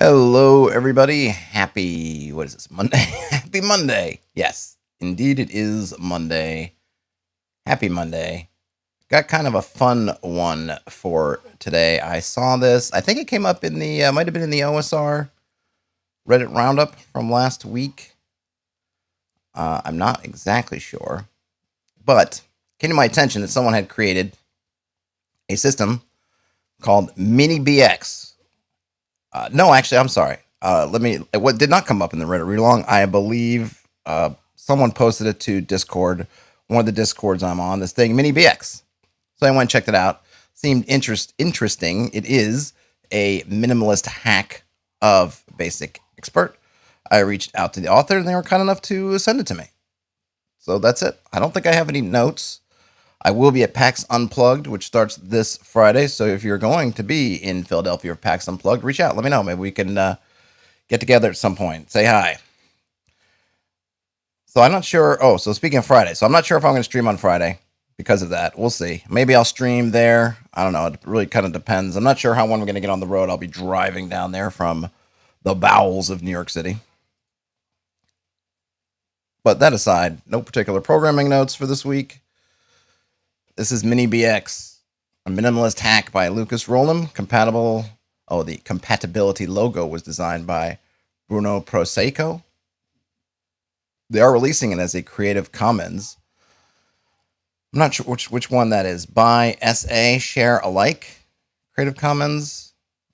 Hello, everybody. Happy, what is this, Monday? Happy Monday. Yes, indeed it is Monday. Happy Monday. Got kind of a fun one for today. I saw this. I think it came up in the, might have been in the OSR Reddit Roundup from last week. I'm not exactly sure. But came to my attention that someone had created a system called MiniBX. No, actually, I'm sorry. What did not come up in the Reddit read along? I believe someone posted it to Discord, one of the Discords I'm on. This thing, MiniBX. So I went and checked it out. Seemed interesting. It is a minimalist hack of Basic Expert. I reached out to the author, and they were kind enough to send it to me. So that's it. I don't think I have any notes. I will be at PAX Unplugged, which starts this Friday. So if you're going to be in Philadelphia for PAX Unplugged, reach out. Let me know. Maybe we can get together at some point. Say hi. So I'm not sure. Oh, so speaking of Friday, so I'm not sure if I'm going to stream on Friday because of that. We'll see. Maybe I'll stream there. I don't know. It really kind of depends. I'm not sure how when we're going to get on the road. I'll be driving down there from the bowels of New York City. But that aside, no particular programming notes for this week. This is MiniBX, a minimalist hack by Lucas Rolim. Compatible. Oh, the compatibility logo was designed by Bruno Prosecco. They are releasing it as a Creative Commons. I'm not sure which one that is. By SA share alike. Creative Commons.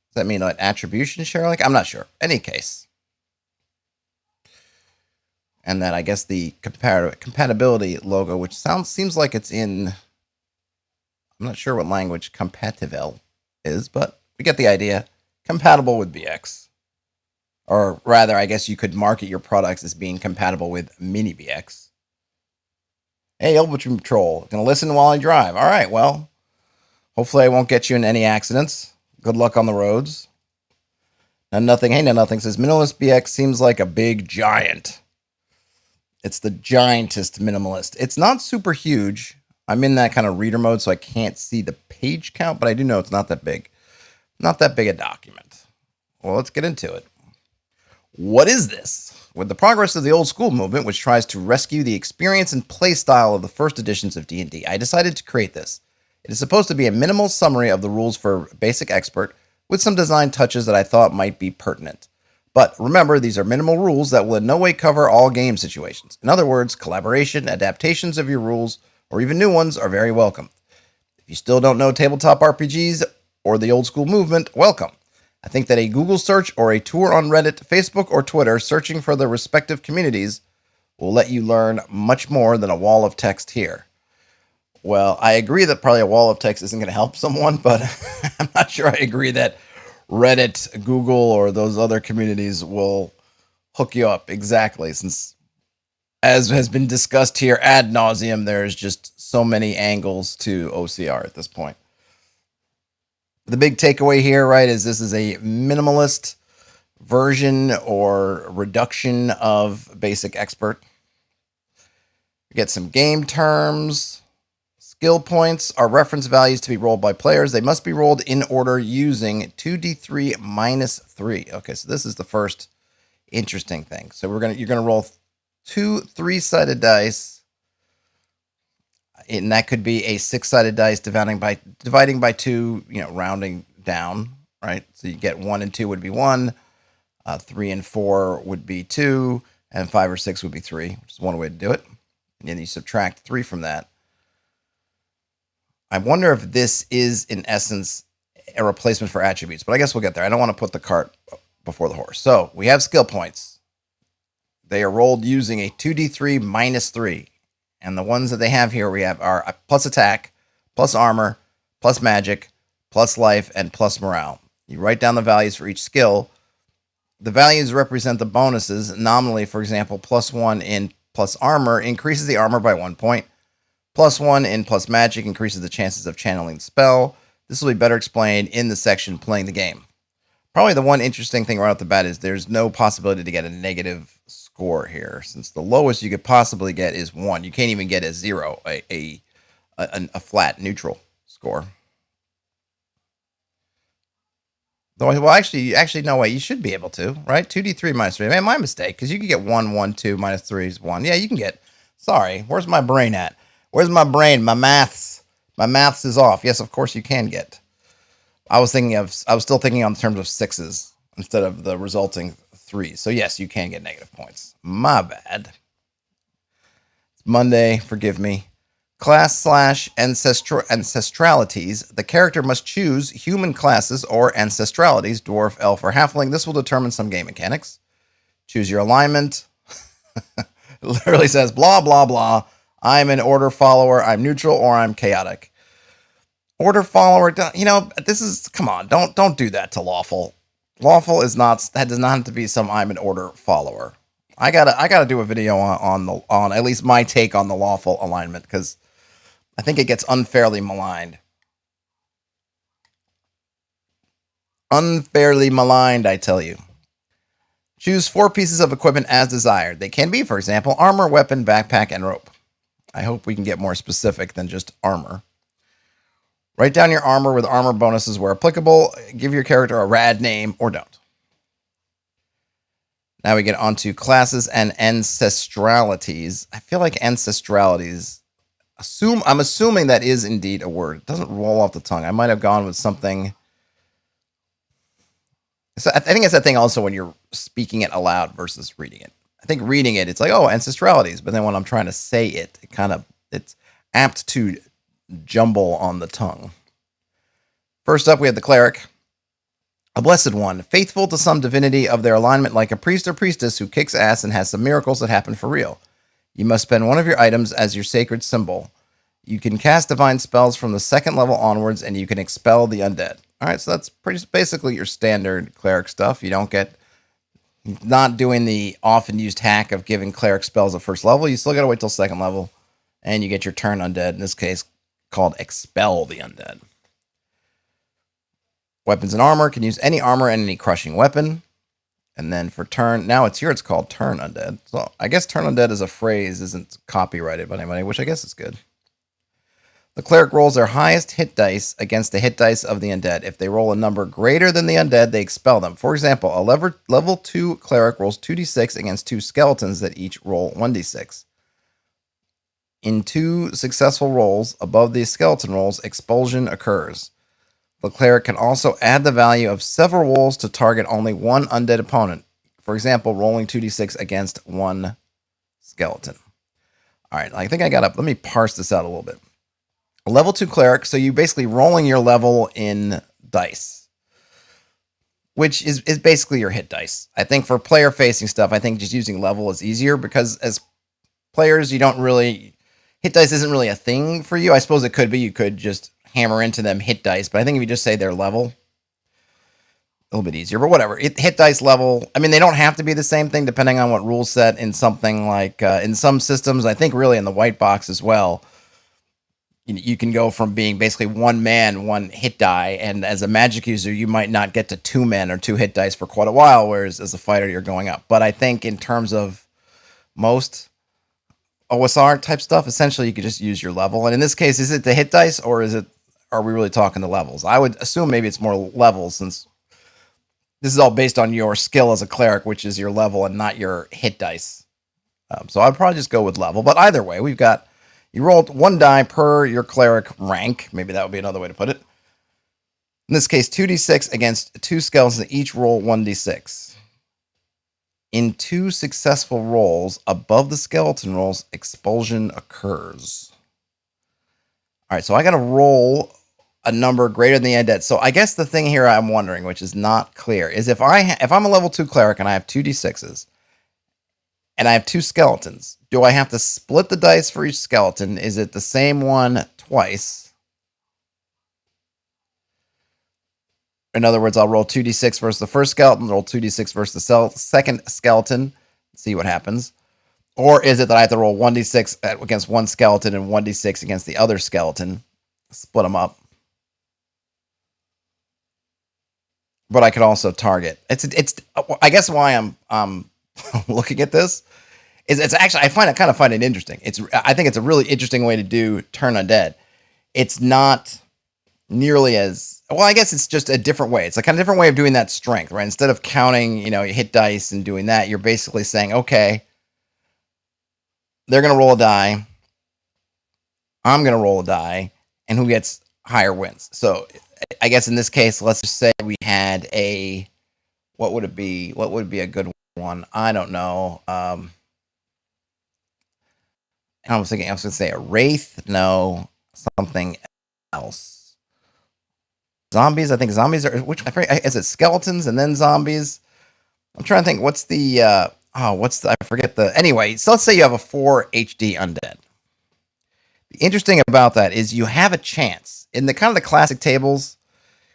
Does that mean like attribution share alike? I'm not sure. Any case. And then I guess the compatibility logo, which seems like it's in. I'm not sure what language compatible is, but we get the idea. Compatible with BX. Or rather, I guess you could market your products as being compatible with MiniBX. Hey, Elbitron Patrol, gonna listen while I drive. All right, well, hopefully I won't get you in any accidents. Good luck on the roads. Nothing says Minimalist BX seems like a big giant. It's the giantest minimalist. It's not super huge. I'm in that kind of reader mode, so I can't see the page count, but I do know it's not that big. Not that big a document. Well, let's get into it. What is this? With the progress of the old school movement, which tries to rescue the experience and play style of the first editions of D&D, I decided to create this. It is supposed to be a minimal summary of the rules for Basic Expert, with some design touches that I thought might be pertinent. But remember, these are minimal rules that will in no way cover all game situations. In other words, collaboration, adaptations of your rules, or even new ones are very welcome. If you still don't know tabletop RPGs or the old school movement, welcome. I think that a Google search or a tour on Reddit, Facebook, or Twitter searching for the respective communities will let you learn much more than a wall of text here. Well, I agree that probably a wall of text isn't going to help someone, but I'm not sure I agree that Reddit, Google, or those other communities will hook you up exactly, since as has been discussed here ad nauseum, there's just so many angles to OCR at this point. The big takeaway here, right, is this is a minimalist version or reduction of Basic Expert. We get some game terms. Skill points are reference values to be rolled by players. They must be rolled in order using 2d3 minus 3. Okay, so this is the first interesting thing. So you're gonna roll 2 3-sided dice, and that could be a 6-sided dice dividing by 2, rounding down, right? So you get 1 and 2 would be 1, 3 and 4 would be 2, and 5 or 6 would be 3, which is one way to do it. And then you subtract 3 from that. I wonder if this is, in essence, a replacement for attributes, but I guess we'll get there. I don't want to put the cart before the horse. So we have skill points. They are rolled using a 2d3 minus 3. And the ones that they have here are plus attack, plus armor, plus magic, plus life, and plus morale. You write down the values for each skill. The values represent the bonuses. Nominally, for example, +1 in plus armor increases the armor by 1 point. +1 in plus magic increases the chances of channeling the spell. This will be better explained in the section playing the game. Probably the one interesting thing right off the bat is there's no possibility to get a negative score here, since the lowest you could possibly get is 1. You can't even get a 0, a flat neutral score. Well, actually, no way. You should be able to, right? 2d3 minus 3. Man, my mistake, because you can get 1, 1, 2, minus 3 is 1. Yeah, you can get. Sorry, where's my brain at? Where's my brain? My maths is off. Yes, of course you can get. I was still thinking on terms of 6s instead of the resulting 3s. So yes, you can get negative points. My bad. It's Monday, forgive me. Class/ancestralities. The character must choose human classes or ancestralities, dwarf, elf, or halfling. This will determine some game mechanics. Choose your alignment. It literally says blah, blah, blah. I'm an order follower, I'm neutral, or I'm chaotic. Order follower, this is, come on, don't do that to lawful. Lawful is not, that does not have to be some I'm an order follower. I gotta do a video on at least my take on the lawful alignment, because I think it gets unfairly maligned. Unfairly maligned, I tell you. Choose 4 pieces of equipment as desired. They can be, for example, armor, weapon, backpack, and rope. I hope we can get more specific than just armor. Write down your armor with armor bonuses where applicable. Give your character a rad name or don't. Now we get onto classes and ancestralities. I feel like ancestralities. I'm assuming that is indeed a word. It doesn't roll off the tongue. I might have gone with something. So I think it's that thing also when you're speaking it aloud versus reading it. I think reading it, it's like, oh, ancestralities. But then when I'm trying to say it, it's apt to jumble on the tongue. First up, we have the Cleric. A blessed one, faithful to some divinity of their alignment, like a priest or priestess who kicks ass and has some miracles that happen for real. You must spend one of your items as your sacred symbol. You can cast divine spells from the 2nd level onwards, and you can expel the undead. All right, so that's basically your standard Cleric stuff. You don't get, not doing the often used hack of giving Cleric spells at 1st level. You still got to wait till 2nd level, and you get your turn undead, in this case called expel the undead. Weapons and armor, can use any armor and any crushing weapon. And then for turn, now it's called turn undead. So I guess turn undead as a phrase isn't copyrighted by anybody, which I guess is good. The Cleric rolls their highest hit dice against the hit dice of the undead. If they roll a number greater than the undead, they expel them. For example, a level 2 Cleric rolls 2d6 against 2 skeletons that each roll 1d6. In 2 successful rolls above the skeleton rolls, expulsion occurs. The Cleric can also add the value of several rolls to target only one undead opponent. For example, rolling 2d6 against 1 skeleton. All right, I think I got up. Let me parse this out a little bit. A level 2 Cleric, so you basically rolling your level in dice, which is basically your hit dice. I think for player-facing stuff, I think just using level is easier because as players, you don't really... Hit dice isn't really a thing for you. I suppose it could be. You could just hammer into them hit dice, but I think if you just say their level, a little bit easier, but whatever. Hit dice level, I mean, they don't have to be the same thing depending on what rule set in something like, in some systems, I think really in the white box as well, you can go from being basically 1 man, 1 hit die, and as a magic user, you might not get to 2 men or 2 hit dice for quite a while, whereas as a fighter, you're going up. But I think in terms of most OSR type stuff, essentially you could just use your level. And in this case, is it the hit dice or are we really talking the levels? I would assume maybe it's more levels since this is all based on your skill as a Cleric, which is your level and not your hit dice. So I'd probably just go with level. But either way, we've got, you rolled 1 die per your Cleric rank. Maybe that would be another way to put it. In this case, 2d6 against 2 skeletons, each roll 1d6. In 2 successful rolls above the skeleton rolls, expulsion occurs. All right, so I got to roll a number greater than the undead. So I guess the thing here I'm wondering, which is not clear, is if I'm a level 2 Cleric and I have 2 d6s and I have 2 skeletons, do I have to split the dice for each skeleton? Is it the same one twice? In other words, I'll roll 2d6 versus the first skeleton, roll 2d6 versus the second skeleton, see what happens. Or is it that I have to roll 1d6 against 1 skeleton and 1d6 against the other skeleton, split them up? But I could also target. It's. I guess why I'm looking at this is it's actually I find it interesting. I think it's a really interesting way to do turn undead. It's not nearly as well. I guess it's just a different way. It's like a different way of doing that strength, right? Instead of counting, you hit dice and doing that, you're basically saying, okay, they're going to roll a die. I'm going to roll a die, and who gets higher wins. So I guess in this case, let's just say we had what would it be? What would be a good one? I don't know. I was going to say a wraith. No, something else. Zombies. I think zombies are is it skeletons and then zombies? I'm trying to think. What's the I forget the anyway. So let's say you have a 4 HD undead. The interesting about that is you have a chance in the kind of the classic tables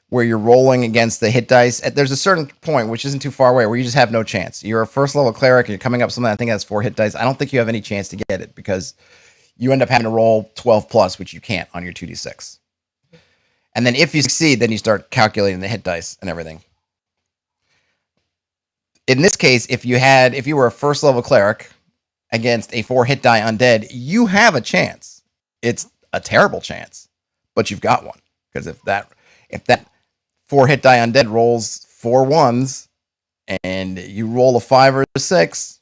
where you're rolling against the hit dice. There's a certain point, which isn't too far away, where you just have no chance. You're a first level cleric and you're coming up with something I think has 4 hit dice. I don't think you have any chance to get it because you end up having to roll 12 plus, which you can't on your 2d6. And then if you succeed, then you start calculating the hit dice and everything. In this case, if you were a first level cleric against a 4 hit die undead, you have a chance. It's a terrible chance, but you've got one. Because if that 4 hit die undead rolls 4 1s and you roll a 5 or a 6,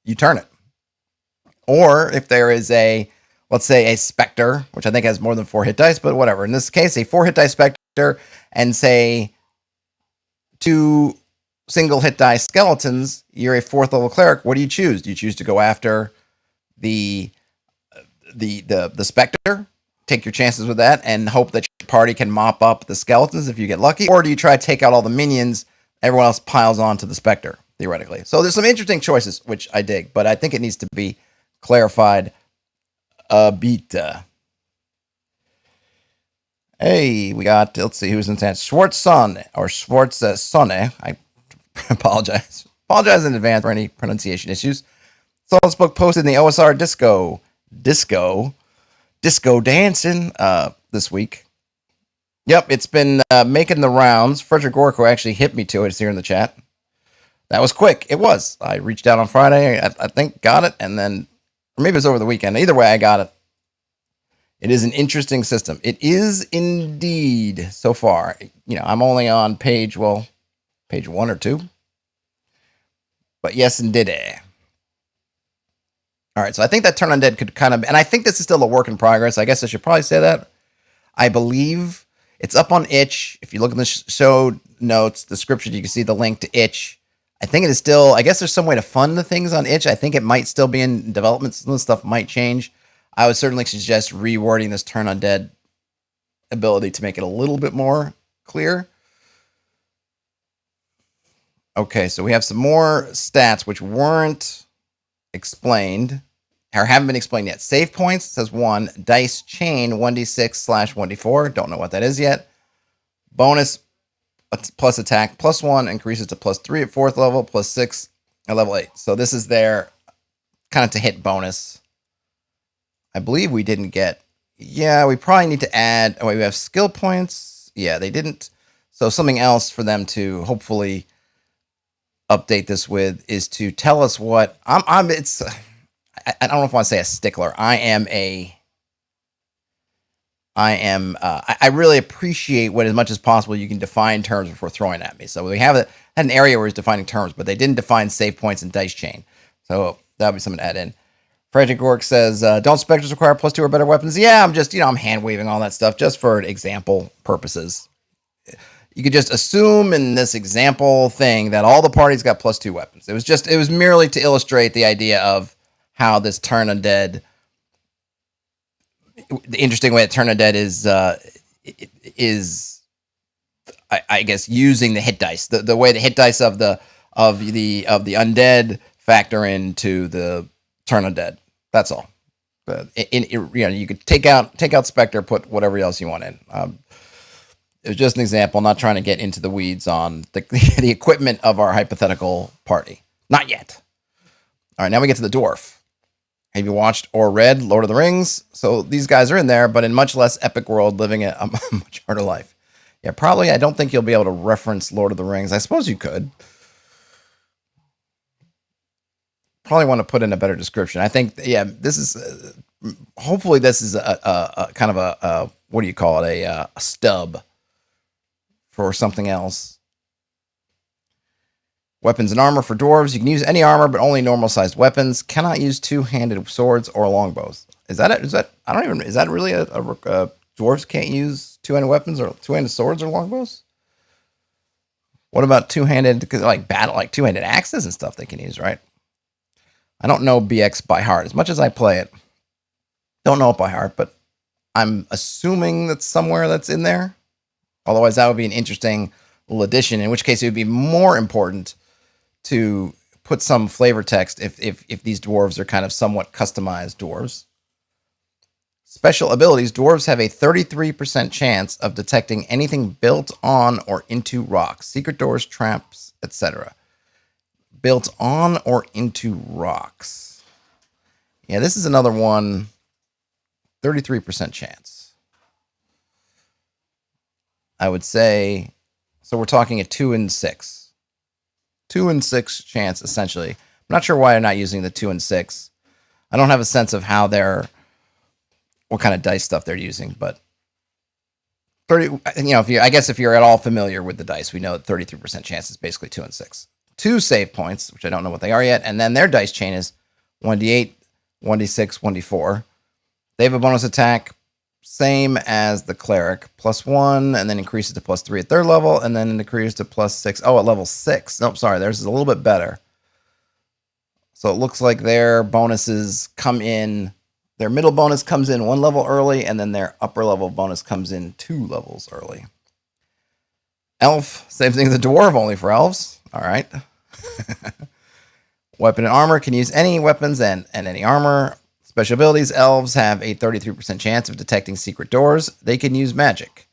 you turn it. Or if there is let's say a specter, which I think has more than 4 hit dice, but whatever. In this case, a 4 hit die specter and say 2 single hit die skeletons, you're a 4th level cleric. What do you choose? Do you choose to go after the specter, take your chances with that, and hope that your party can mop up the skeletons if you get lucky? Or do you try to take out all the minions, everyone else piles on to the specter, theoretically? So there's some interesting choices, which I dig, but I think it needs to be clarified a bit. Hey, we got, let's see who's in chat. Schwartz Sonne. I apologize in advance for any pronunciation issues. Solid's book posted in the OSR disco dancing this week. Yep, it's been making the rounds. Frederick Gorko actually hit me to it. It's here in the chat. That was quick. It was. I reached out on Friday. I think got it, and then or maybe it was over the weekend. Either way, I got it. It is an interesting system. It is indeed so far. I'm only on page 1 or 2. But yes, indeed. All right, so I think that Turn Undead could kind of, and I think this is still a work in progress. I guess I should probably say that. I believe it's up on Itch. If you look in the show notes, description, you can see the link to Itch. I think it is still, I guess there's some way to fund the things on Itch. I think it might still be in development. Some of the stuff might change. I would certainly suggest rewording this Turn Undead ability to make it a little bit more clear. Okay, so we have some more stats which weren't explained or haven't been explained yet. Save points says 1. Dice chain 1d6/1d4. Don't know what that is yet. Bonus plus attack +1 increases to +3 at 4th level, +6 at level 8. So this is their kind of to hit bonus. I believe we didn't get. Yeah, we probably need to add. Oh, wait, we have skill points. Yeah, they didn't. So something else for them to hopefully update this with is to tell us what it's. I don't know if I want to say a stickler. I really appreciate what as much as possible you can define terms before throwing at me. So we had an area where it's defining terms, but they didn't define save points and dice chain. So that would be something to add in. Frederick Gork says, don't specters require +2 or better weapons? Yeah, I'm just, I'm hand waving all that stuff just for example purposes. You could just assume in this example thing that all the parties got +2 weapons. It was merely to illustrate the idea of how this Turn Undead, the interesting way that Turn Undead is I guess using the hit dice, the way the hit dice of the undead factor into the Turn Undead. That's all. You could take out Spectre, put whatever else you want in. It was just an example, not trying to get into the weeds on the equipment of our hypothetical party. Not yet. All right, now we get to the Dwarf. Have you watched or read Lord of the Rings? So these guys are in there, but in much less epic world, living a much harder life. Yeah, probably I don't think you'll be able to reference Lord of the Rings. I suppose you could. Probably want to put in a better description. I think, yeah, this is hopefully this is a kind of what do you call it? A stub for something else. Weapons and armor for dwarves. You can use any armor, but only normal-sized weapons. Cannot use two-handed swords or longbows. Is that it? Is that I don't even. Is that really a dwarves can't use two-handed weapons or two-handed swords or longbows? What about two-handed like two-handed axes and stuff they can use, right? I don't know BX by heart as much as I play it. Don't know it by heart, but I'm assuming that's somewhere that's in there. Otherwise, that would be an interesting little addition. In which case, it would be more important to put some flavor text if these dwarves are kind of somewhat customized dwarves. Special abilities. Dwarves have a 33% chance of detecting anything built on or into rocks, secret doors, traps, etc. Built on or into rocks. Yeah, this is another one. 33% chance. I would say, so we're talking a 2 and 6. 2 and 6 chance, essentially. I'm not sure why they're not using the 2 and 6. I don't have a sense of how what kind of dice stuff they're using, but 30, I guess if you're at all familiar with the dice, we know that 33% chance is basically 2 and 6. 2 save points, which I don't know what they are yet, and then their dice chain is 1d8, 1d6, 1d4. They have a bonus attack, same as the Cleric, +1, and then increases to +3 at 3rd level, and then it increases to +6. Oh, at level 6. Nope, sorry, theirs is a little bit better. So it looks like their bonuses come in, their middle bonus comes in 1 level early, and then their upper level bonus comes in 2 levels early. Elf, same thing as the Dwarf, only for elves. All right. Weapon and armor, can use any weapons and any armor. Special abilities, elves have a 33% chance of detecting secret doors. They can use magic.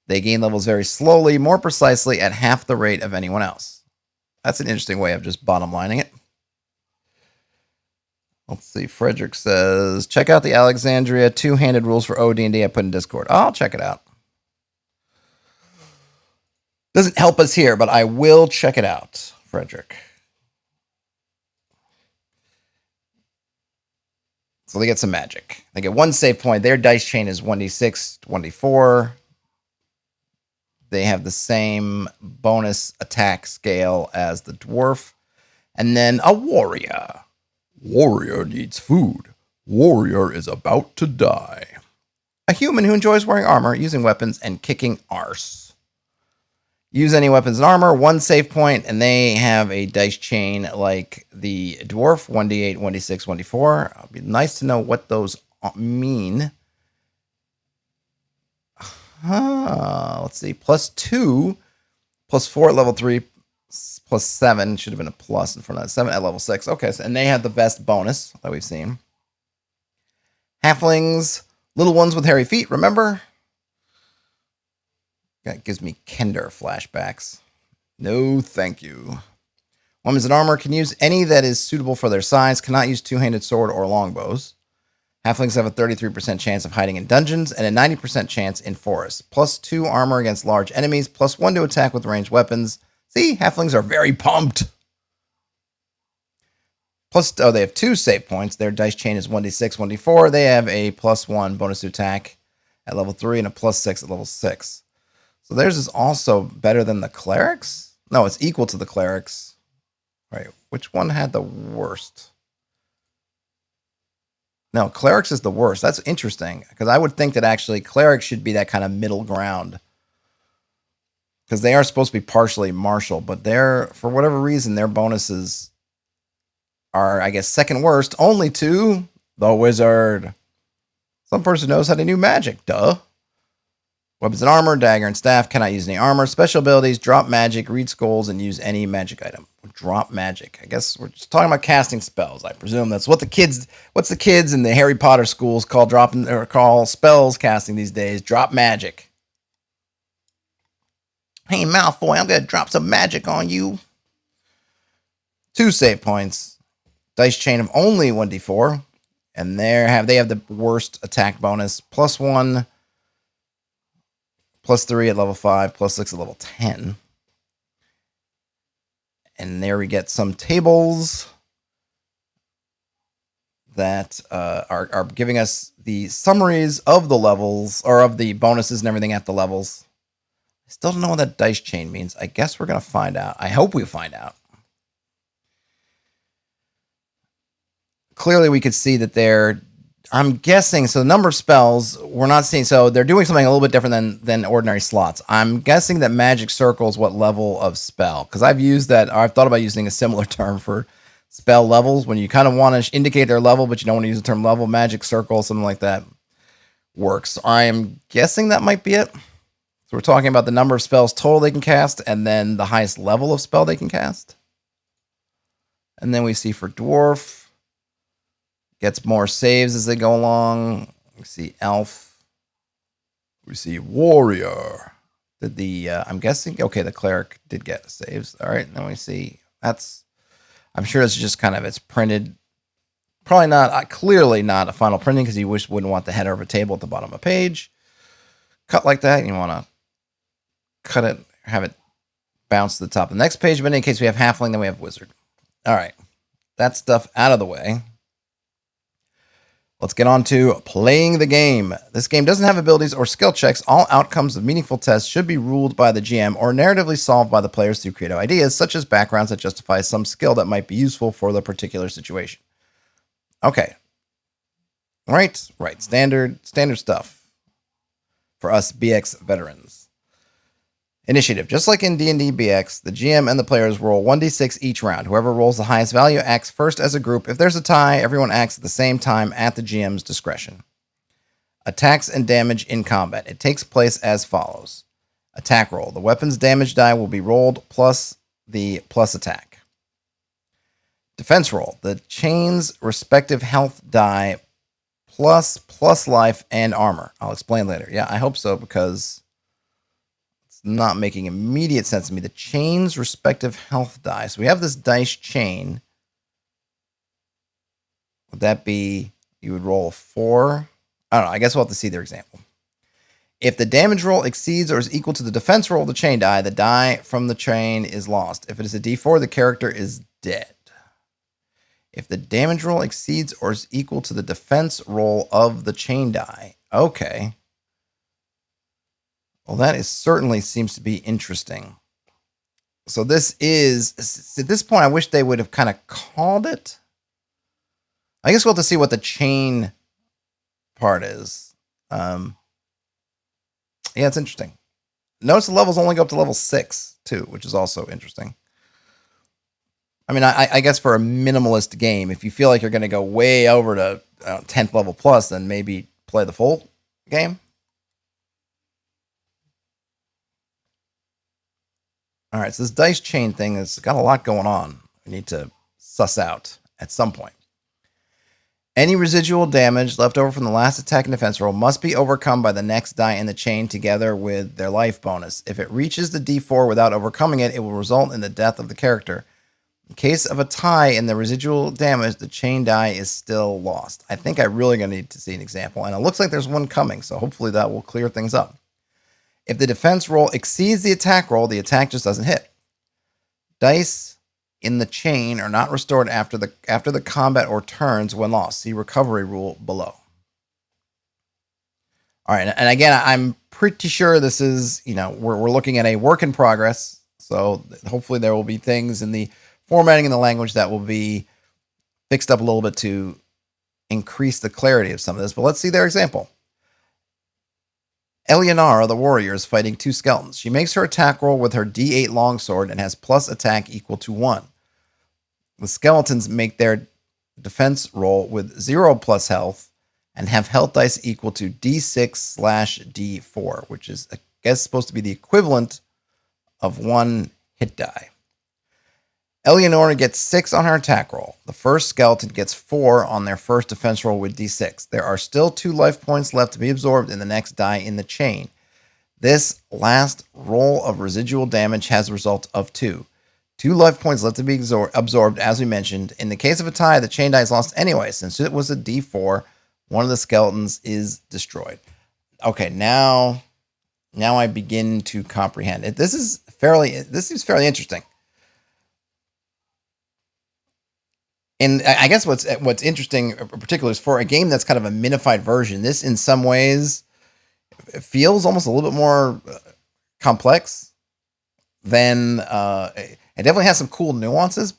They gain levels very slowly, more precisely at half the rate of anyone else. That's an interesting way of just bottom lining it. Let's see, Frederick says, check out the Alexandria two-handed rules for OD&D I put in Discord. Oh, I'll check it out. Doesn't help us here, but I will check it out, Frederick. So they get some magic. They get 1 save point. Their dice chain is 1d6, 1d4. They have the same bonus attack scale as the dwarf. And then a warrior. Warrior needs food. Warrior is about to die. A human who enjoys wearing armor, using weapons, and kicking arse. Use any weapons and armor, 1 save point, and they have a dice chain like the dwarf, 1d8, 1d6, 1d4. It'd be nice to know what those mean. Let's see, +2, +4 at level 3, +7, should have been a plus in front of that, 7 at level 6. Okay, so, and they have the best bonus that we've seen. Halflings, little ones with hairy feet, remember? That gives me Kender flashbacks. No, thank you. Weapons and armor can use any that is suitable for their size. Cannot use two-handed sword or longbows. Halflings have a 33% chance of hiding in dungeons and a 90% chance in forests. +2 armor against large enemies. +1 to attack with ranged weapons. See, halflings are very pumped. They have 2 save points. Their dice chain is 1d6, 1d4. They have a +1 bonus to attack at level 3 and a +6 at level 6. So theirs is also better than the Clerics? No, it's equal to the Clerics. Right, which one had the worst? No, Clerics is the worst. That's interesting, because I would think that actually Clerics should be that kind of middle ground. Because they are supposed to be partially martial, but for whatever reason, their bonuses are, I guess, second worst, only to the Wizard. Some person knows how to do magic, duh. Weapons and armor, dagger and staff, cannot use any armor. Special abilities, drop magic, read scrolls, and use any magic item. Drop magic. I guess we're just talking about casting spells. I presume that's what the kids in the Harry Potter schools call spells casting these days. Drop magic. Hey, Malfoy, I'm going to drop some magic on you. 2 save points. Dice chain of only 1d4. And they have the worst attack bonus. +1. +3 at level 5, +6 at level 10. And there we get some tables. that are giving us the summaries of the levels, or of the bonuses and everything at the levels. I still don't know what that dice chain means. I guess we're going to find out. I hope we find out. Clearly, we could see that I'm guessing, so the number of spells, we're not seeing, so they're doing something a little bit different than ordinary slots. I'm guessing that magic circle is what level of spell, because I've used that, or I've thought about using a similar term for spell levels, when you kind of want to indicate their level, but you don't want to use the term level. Magic circle, something like that works. I am guessing that might be it. So we're talking about the number of spells total they can cast, and then the highest level of spell they can cast. And then we see for Dwarf, gets more saves as they go along. We see Elf. We see Warrior. I'm guessing, okay, the Cleric did get saves. All right, and then we see, I'm sure it's just kind of, it's printed. Probably not, clearly not a final printing, because you wouldn't want the header of a table at the bottom of a page. Cut like that, you want to cut it, have it bounce to the top of the next page. But in any case, we have Halfling, then we have Wizard. All right, that stuff out of the way. Let's get on to playing the game. This game doesn't have abilities or skill checks. All outcomes of meaningful tests should be ruled by the GM or narratively solved by the players through creative ideas, such as backgrounds that justify some skill that might be useful for the particular situation. Okay. Right. Standard stuff for us BX veterans. Initiative. Just like in D&D BX, the GM and the players roll 1d6 each round. Whoever rolls the highest value acts first as a group. If there's a tie, everyone acts at the same time at the GM's discretion. Attacks and damage in combat. It takes place as follows. Attack roll. The weapon's damage die will be rolled plus the plus attack. Defense roll. The chain's respective health die plus life and armor. I'll explain later. Yeah, I hope so, because not making immediate sense to me. The chain's respective health die. So we have this dice chain. Would that be, you would roll a 4? I don't know. I guess we'll have to see their example. If the damage roll exceeds or is equal to the defense roll of the chain die, the die from the chain is lost. If it is a d4, the character is dead. If the damage roll exceeds or is equal to the defense roll of the chain die. Okay. Well, that certainly seems to be interesting. So this is, at this point, I wish they would have kind of called it. I guess we'll have to see what the chain part is. Yeah, it's interesting. Notice the levels only go up to level 6, too, which is also interesting. I mean, I guess for a minimalist game, if you feel like you're going to go way over to 10th level plus, then maybe play the full game. All right, so this dice chain thing has got a lot going on. We need to suss out at some point. Any residual damage left over from the last attack and defense roll must be overcome by the next die in the chain together with their life bonus. If it reaches the d4 without overcoming it, it will result in the death of the character. In case of a tie in the residual damage, the chain die is still lost. I think I'm really going to need to see an example, and it looks like there's one coming, so hopefully that will clear things up. If the defense roll exceeds the attack roll, the attack just doesn't hit. Dice in the chain are not restored after the combat or turns when lost. See recovery rule below. All right, and again, I'm pretty sure this is, we're looking at a work in progress, so hopefully there will be things in the formatting and the language that will be fixed up a little bit to increase the clarity of some of this. But let's see their example. Eleonara, the warrior, is fighting 2 skeletons. She makes her attack roll with her d8 longsword and has plus attack equal to 1. The skeletons make their defense roll with 0 plus health and have health dice equal to d6/d4, which is, I guess, supposed to be the equivalent of 1 hit die. Eleonora gets 6 on her attack roll. The first skeleton gets 4 on their first defense roll with d6. There are still 2 life points left to be absorbed in the next die in the chain. This last roll of residual damage has a result of 2. 2 life points left to be absorbed, as we mentioned. In the case of a tie, the chain die is lost anyway. Since it was a d4, one of the skeletons is destroyed. Okay, now I begin to comprehend it. This seems fairly interesting. And I guess what's interesting in particular is for a game that's kind of a minified version, this in some ways feels almost a little bit more complex than it definitely has some cool nuances,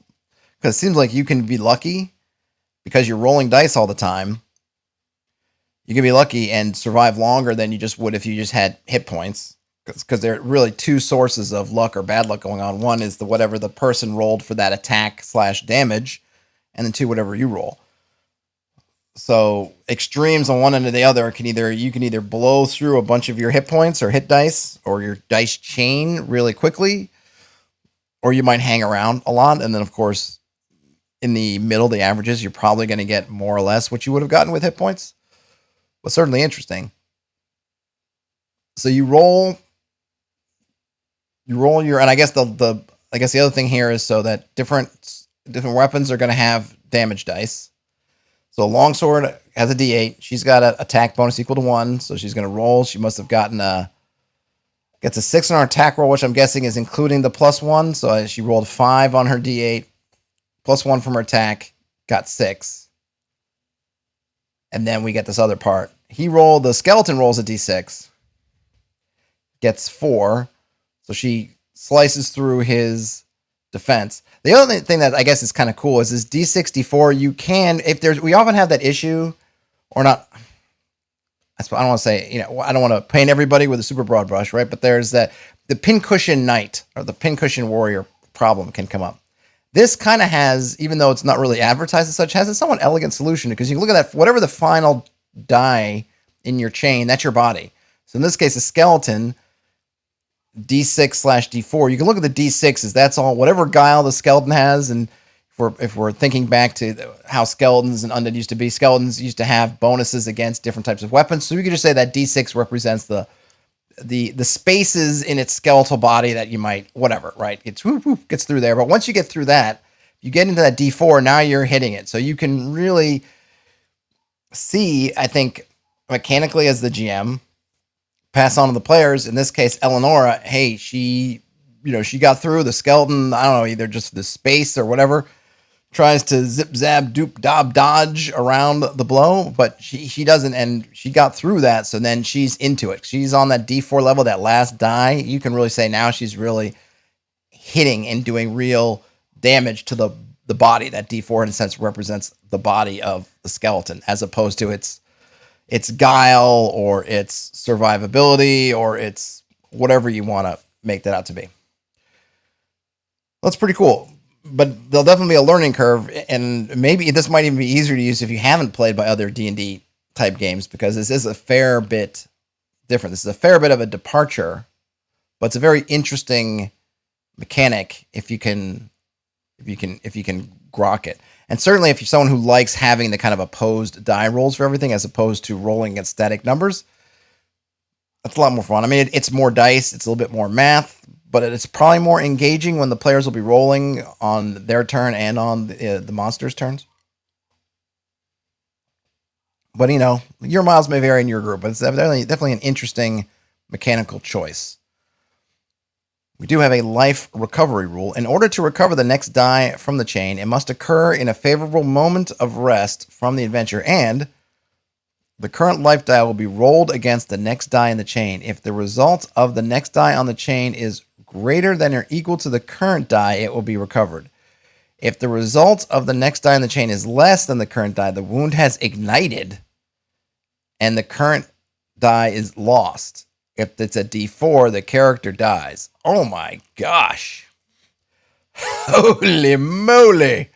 because it seems like you can be lucky because you're rolling dice all the time. You can be lucky and survive longer than you just would if you just had hit points, because there are really two sources of luck or bad luck going on. One is whatever the person rolled for that attack / damage, and then two, whatever you roll. So extremes on one end or the other you can either blow through a bunch of your hit points or hit dice or your dice chain really quickly, or you might hang around a lot. And then of course, in the middle, the averages, you're probably going to get more or less what you would have gotten with hit points, but certainly interesting. So you roll your, and I guess the other thing here is so that different weapons are going to have damage dice. So a longsword has a D8. She's got an attack bonus equal to 1, so she's going to roll. She must have gotten gets a 6 on her attack roll, which I'm guessing is including the +1. So she rolled 5 on her D8, +1 from her attack, got 6. And then we get this other part. The skeleton rolls a D6, gets 4. So she slices through his defense. The other thing that I guess is kind of cool is this D64. You can, we often have that issue, or not. I don't want to say, I don't want to paint everybody with a super broad brush, right? But there's the pincushion knight or the pincushion warrior problem can come up. This kind of has, even though it's not really advertised as such, has a somewhat elegant solution, because you can look at that, whatever the final die in your chain, that's your body. So in this case, a skeleton, D6/D4. You can look at the D6s. That's all, whatever guile the skeleton has. And if we're thinking back to how skeletons and undead used to be, skeletons used to have bonuses against different types of weapons. So we could just say that D6 represents the spaces in its skeletal body that you might, whatever, right? It's gets through there. But once you get through that, you get into that D4, now you're hitting it. So you can really see, I think, mechanically as the GM, pass on to the players. In this case, Eleonora, hey, she got through the skeleton. I don't know, either just the space or whatever, tries to zip, zab, doop, dob, dodge around the blow, but she doesn't, and she got through that, so then she's into it. She's on that D4 level, that last die. You can really say now she's really hitting and doing real damage to the body. That D4, in a sense, represents the body of the skeleton, as opposed to its guile or its survivability or its whatever you want to make that out to be. That's pretty cool. But there'll definitely be a learning curve, and maybe this might even be easier to use if you haven't played by other D&D type games, because this is a fair bit different. This is a fair bit of a departure, but it's a very interesting mechanic if you can grok it. And certainly if you're someone who likes having the kind of opposed die rolls for everything as opposed to rolling against static numbers, that's a lot more fun. I mean, it's more dice, it's a little bit more math, but it's probably more engaging when the players will be rolling on their turn and on the monsters' turns. But, your miles may vary in your group, but it's definitely an interesting mechanical choice. We do have a life recovery rule. In order to recover the next die from the chain, it must occur in a favorable moment of rest from the adventure, and the current life die will be rolled against the next die in the chain. If the result of the next die on the chain is greater than or equal to the current die, it will be recovered. If the result of the next die in the chain is less than the current die, the wound has ignited and the current die is lost. If it's a D4, the character dies. Oh my gosh. Holy moly.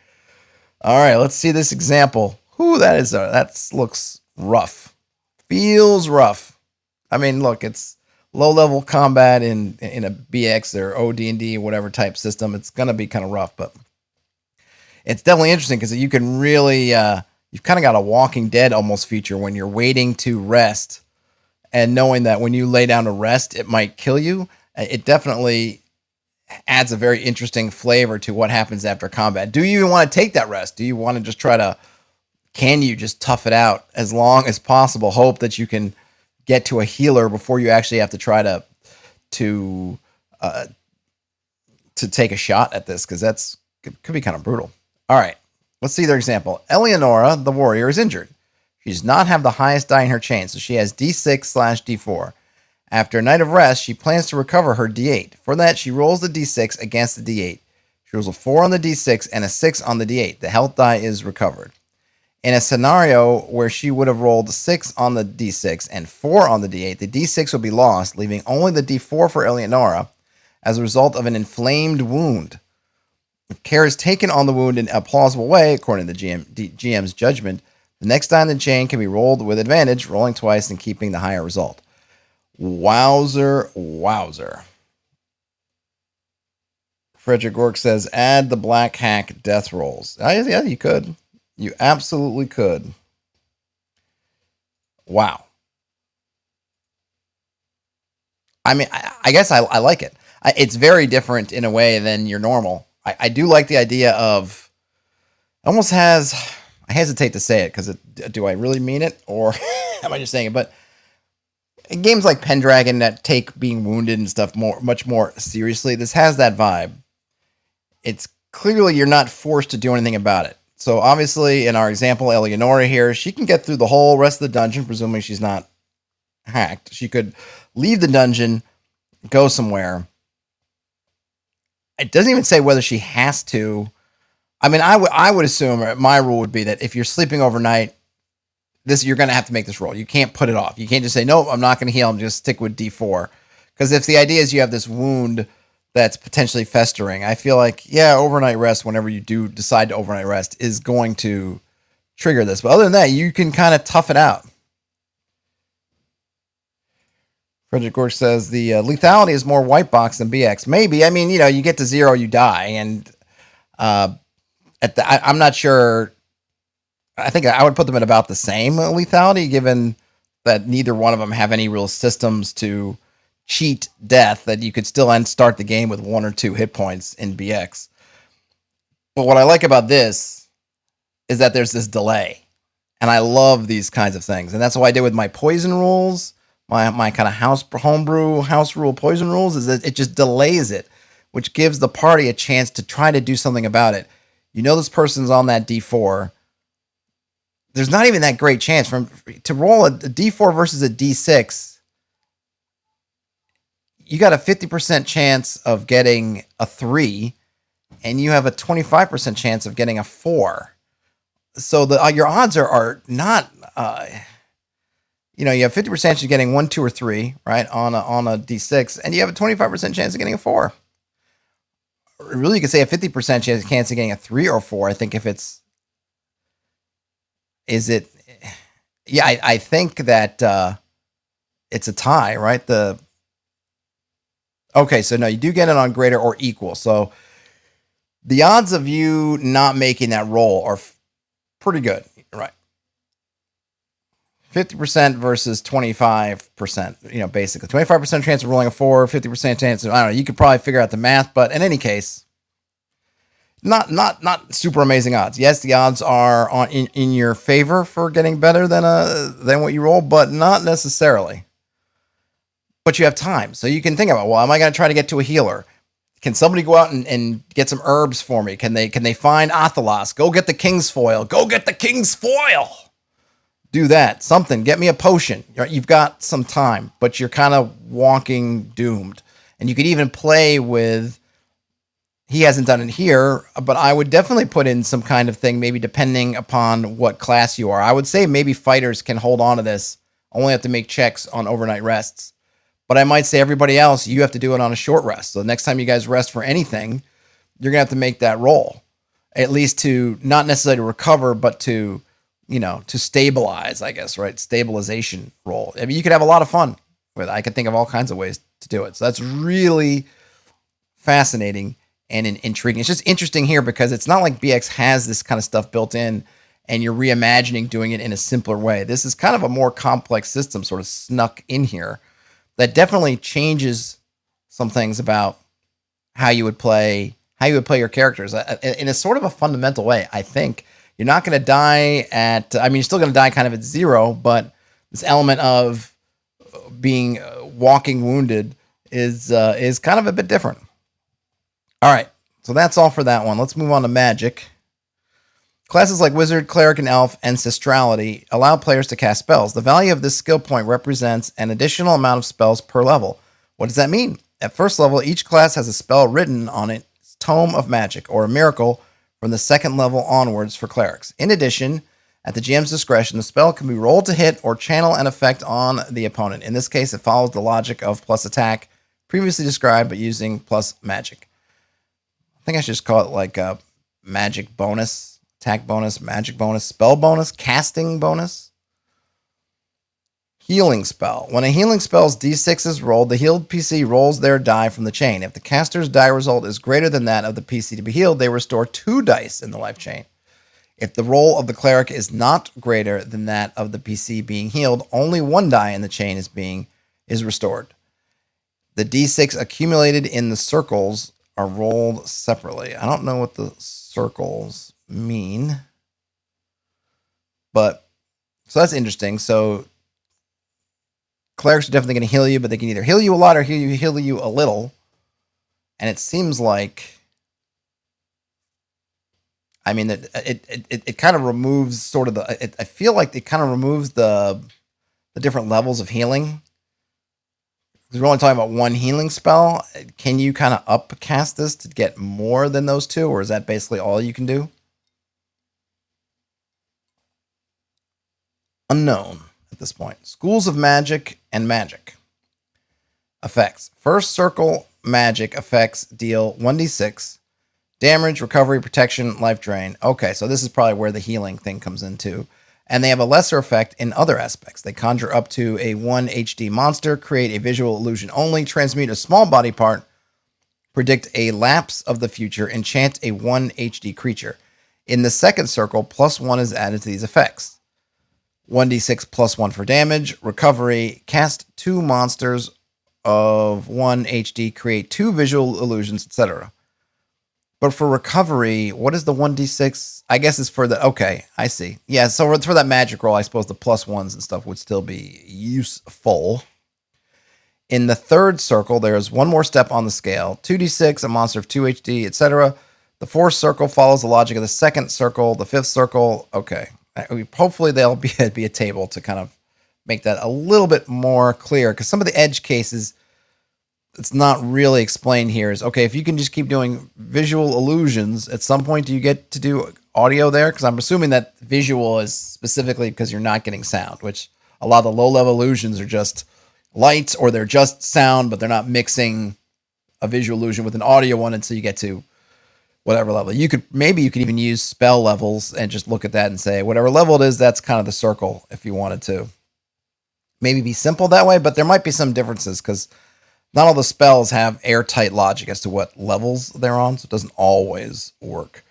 All right, let's see this example. That looks rough. Feels rough. I mean, look, it's low-level combat in a BX or OD&D, whatever type system. It's going to be kind of rough, but it's definitely interesting because you can really, you've kind of got a Walking Dead almost feature when you're waiting to rest and knowing that when you lay down to rest, it might kill you. It definitely adds a very interesting flavor to what happens after combat. Do you even want to take that rest? Do you want to just can you just tough it out as long as possible? Hope that you can get to a healer before you actually have to try to take a shot at this, because could be kind of brutal. All right, Let's see their example. Eleonora, the warrior, is injured. She does not have the highest die in her chain, so she has D6/D4. After a night of rest, she plans to recover her D8. For that, she rolls the D6 against the D8. She rolls a 4 on the D6 and a 6 on the D8. The health die is recovered. In a scenario where she would have rolled 6 on the D6 and 4 on the D8, the D6 will be lost, leaving only the D4 for Eleonora as a result of an inflamed wound. If care is taken on the wound in a plausible way, according to the GM's judgment, the next die in the chain can be rolled with advantage, rolling twice and keeping the higher result. Wowzer, wowzer. Frederick Gork says, add the black hack death rolls. Yeah, you could. You absolutely could. Wow. I mean, I guess I like it. It's very different in a way than your normal. I do like the idea of, almost has, I hesitate to say it because do I really mean it or am I just saying it? But games like Pendragon that take being wounded and stuff much more seriously, this has that vibe. It's clearly you're not forced to do anything about it. So obviously, in our example, Eleonora here, she can get through the whole rest of the dungeon, presuming she's not hacked. She could leave the dungeon, go somewhere. It doesn't even say whether she has to. I mean, I would assume my rule would be that if you're sleeping overnight, you're going to have to make this roll. You can't put it off. You can't just say, nope, I'm not going to heal. I'm just stick with D4. Because if the idea is you have this wound that's potentially festering, I feel like, yeah, overnight rest, whenever you do decide to overnight rest, is going to trigger this. But other than that, you can kind of tough it out. Frederick Gorge says the lethality is more white box than BX. Maybe. I mean, you get to 0, you die. And I'm not sure. I think I would put them at about the same lethality, given that neither one of them have any real systems to cheat death, that you could still start the game with 1 or 2 hit points in BX. But what I like about this is that there's this delay. And I love these kinds of things. And that's what I did with my poison rules, my kind of house rule poison rules, is that it just delays it, which gives the party a chance to try to do something about it. This person's on that D4. There's not even that great chance to roll a D4 versus a D6. You got a 50% chance of getting a 3, and you have a 25% chance of getting a 4. So your odds are not. You have 50% chance of getting 1, 2, or 3, right, on a D6, and you have a 25% chance of getting a 4. Really, you could say a 50% chance of getting a 3 or 4. I think if it's. Is it? Yeah, I think that it's a tie, right? Okay, so no, you do get it on greater or equal. So the odds of you not making that roll are pretty good, right? 50% versus 25%, basically. 25% chance of rolling a 4, 50% chance of, I don't know, you could probably figure out the math, but in any case, not super amazing odds. Yes, the odds are in your favor for getting better than what you roll, but not necessarily. But you have time, so you can think about, well, am I going to try to get to a healer? Can somebody go out and get some herbs for me? Can they find Athelas? Go get the King's Foil. Go get the King's Foil. Do that. Something. Get me a potion. You've got some time, but you're kind of walking doomed. And you could even play with, he hasn't done it here, but I would definitely put in some kind of thing, maybe depending upon what class you are. I would say maybe fighters can hold on to this, only have to make checks on overnight rests. But I might say everybody else, you have to do it on a short rest. So the next time you guys rest for anything, you're going to have to make that roll. At least to, not necessarily to recover, but to, to stabilize, I guess, right? Stabilization roll. I mean, you could have a lot of fun with it. I could think of all kinds of ways to do it. So that's really fascinating and intriguing. It's just interesting here because it's not like BX has this kind of stuff built in and you're reimagining doing it in a simpler way. This is kind of a more complex system sort of snuck in here that definitely changes some things about how you would play your characters in a sort of a fundamental way. I think you're not going to die you're still going to die kind of at 0, but this element of being walking wounded is kind of a bit different. All right, so that's all for that one. Let's move on to Magic. Classes like Wizard, Cleric, and Elf, Ancestrality allow players to cast spells. The value of this skill point represents an additional amount of spells per level. What does that mean? At first level, each class has a spell written on its Tome of Magic, or a miracle from the second level onwards for clerics. In addition, at the GM's discretion, the spell can be rolled to hit or channel an effect on the opponent. In this case, it follows the logic of plus attack, previously described, but using plus magic. I think I should just call it like a magic bonus. Attack bonus, magic bonus, spell bonus, casting bonus. Healing spell. When a healing spell's d6 is rolled, the healed PC rolls their die from the chain. If the caster's die result is greater than that of the PC to be healed, they restore 2 dice in the life chain. If the roll of the cleric is not greater than that of the PC being healed, only 1 die in the chain is restored. The d6 accumulated in the circles are rolled separately. I don't know what the circles mean, but so that's interesting. So clerics are definitely going to heal you, but they can either heal you a lot or heal you a little. And it seems like, I mean, it kind of removes sort of the. I feel like it kind of removes the different levels of healing. Because we're only talking about 1 healing spell. Can you kind of upcast this to get more than those 2, or is that basically all you can do? Unknown at this point. Schools of Magic and Magic. Effects. First circle magic effects deal 1d6. Damage, recovery, protection, life drain. Okay, so this is probably where the healing thing comes into. And they have a lesser effect in other aspects. They conjure up to a 1 HD monster, create a visual illusion only, transmute a small body part, predict a lapse of the future, enchant a 1 HD creature. In the second circle, +1 is added to these effects. 1d6 +1 for damage, recovery, cast 2 monsters of 1 HD, create 2 visual illusions, etc. But for recovery, what is the 1d6? I guess it's for the, okay, I see. Yeah, so for that magic roll, I suppose the +1s and stuff would still be useful. In the third circle, there's 1 more step on the scale. 2d6, a monster of 2 HD, etc. The fourth circle follows the logic of the second circle. The fifth circle, okay. Hopefully there'll be a table to kind of make that a little bit more clear, because some of the edge cases, it's not really explained here. Is okay, if you can just keep doing visual illusions, at some point do you get to do audio there? Because I'm assuming that visual is specifically because you're not getting sound, which a lot of the low-level illusions are just lights, or they're just sound, but they're not mixing a visual illusion with an audio one until you get to whatever level. Maybe you could even use spell levels and just look at that and say, whatever level it is, that's kind of the circle if you wanted to. Maybe be simple that way, but there might be some differences because not all the spells have airtight logic as to what levels they're on, so it doesn't always work.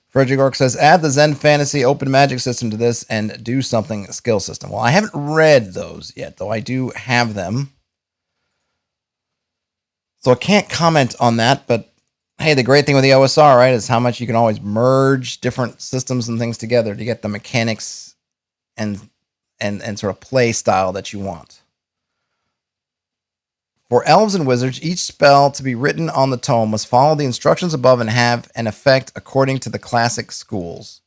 Frederick Ork says, add the Zen Fantasy Open Magic system to this and do something skill system. Well, I haven't read those yet, though I do have them. So I can't comment on that, but hey, the great thing with the OSR, right, is how much you can always merge different systems and things together to get the mechanics and sort of play style that you want. For elves and wizards, each spell to be written on the tome must follow the instructions above and have an effect according to the classic schools.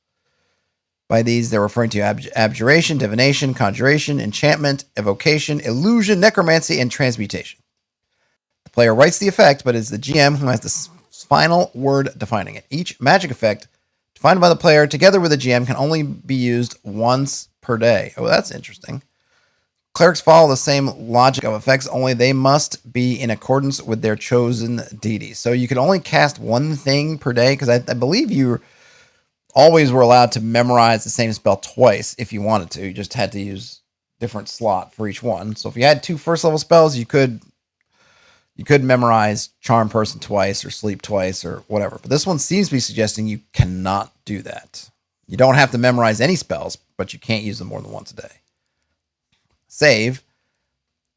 By these, they're referring to abjuration, divination, conjuration, enchantment, evocation, illusion, necromancy, and transmutation. The player writes the effect, but it's the GM who has the final word defining it. Each magic effect defined by the player together with the GM can only be used once per day. Oh, that's interesting. Clerics follow the same logic of effects, only they must be in accordance with their chosen deity. So you can only cast 1 thing per day, because I believe you always were allowed to memorize the same spell twice if you wanted to. You just had to use different slot for each one. So if you had 2 first level spells, you could memorize Charm Person twice or Sleep twice or whatever. But this one seems to be suggesting you cannot do that. You don't have to memorize any spells, but you can't use them more than once a day. Save.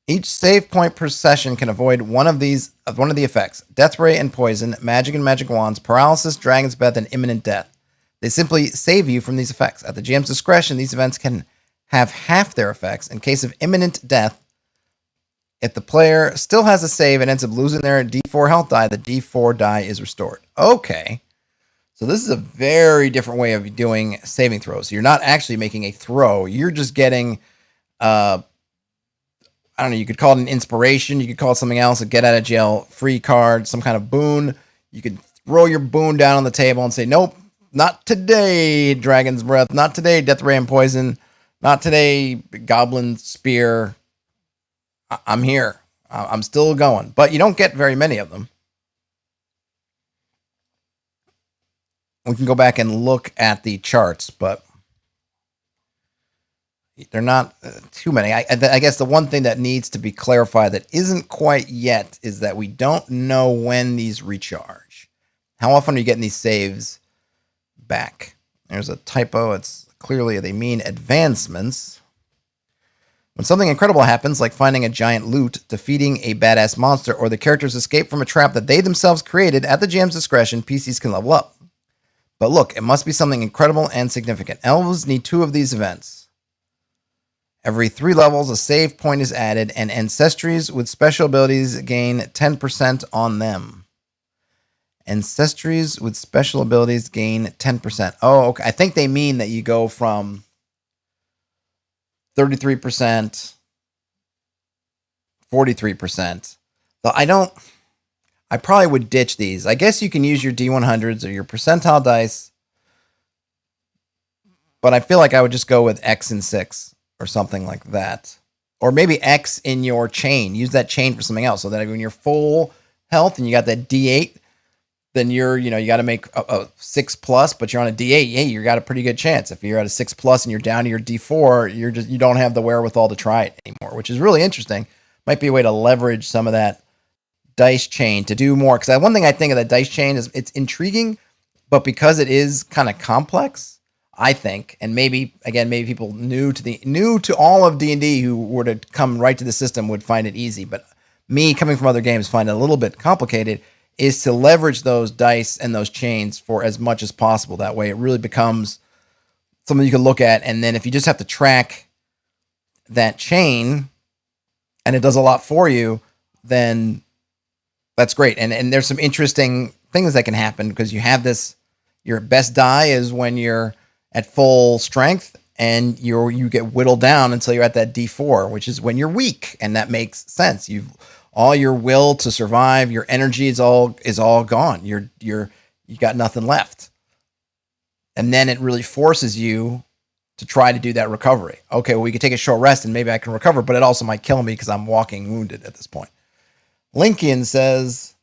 Each save point per session can avoid one of the effects: Death Ray and Poison, Magic and Magic Wands, Paralysis, Dragon's Breath, and Imminent Death. They simply save you from these effects. At the GM's discretion, these events can have half their effects. In case of imminent death, if the player still has a save and ends up losing their D4 health die, the D4 die is restored. Okay. So this is a very different way of doing saving throws. You're not actually making a throw. You're just getting, I don't know, you could call it an inspiration. You could call it something else, a get out of jail free card, some kind of boon. You could throw your boon down on the table and say, nope, not today, Dragon's Breath. Not today, Death Ray and Poison. Not today, Goblin Spear. I'm here. I'm still going. But you don't get very many of them. We can go back and look at the charts, but they're not too many. I guess the one thing that needs to be clarified that isn't quite yet is that we don't know when these recharge. How often are you getting these saves back? There's a typo. It's clearly they mean advancements. When something incredible happens, like finding a giant loot, defeating a badass monster, or the characters escape from a trap that they themselves created at the GM's discretion, PCs can level up. But look, it must be something incredible and significant. Elves need 2 of these events. Every 3 levels, a save point is added, and ancestries with special abilities gain 10% on them. Ancestries with special abilities gain 10%. Oh, okay. I think they mean that you go from 33%, 43%. Though I probably would ditch these. I guess you can use your D100s or your percentile dice, but I feel like I would just go with X and 6 or something like that. Or maybe X in your chain. Use that chain for something else so that when you're full health and you got that D8, then you got to make a 6+, but you're on a D8. Hey, you got a pretty good chance. If you're at a 6+ and you're down to your D4, you don't have the wherewithal to try it anymore, which is really interesting. Might be a way to leverage some of that dice chain to do more. Because one thing I think of that dice chain is it's intriguing, but because it is kind of complex, I think, and maybe people new to all of D&D who were to come right to the system would find it easy. But me coming from other games find it a little bit complicated. Is to leverage those dice and those chains for as much as possible. That way it really becomes something you can look at. And then if you just have to track that chain and it does a lot for you, then that's great. And there's some interesting things that can happen because you have this, your best die is when you're at full strength and you get whittled down until you're at that D4, which is when you're weak. And that makes sense. All your will to survive, your energy is all gone. You got nothing left. And then it really forces you to try to do that recovery. Okay, well, we could take a short rest and maybe I can recover, but it also might kill me because I'm walking wounded at this point. Lincoln says,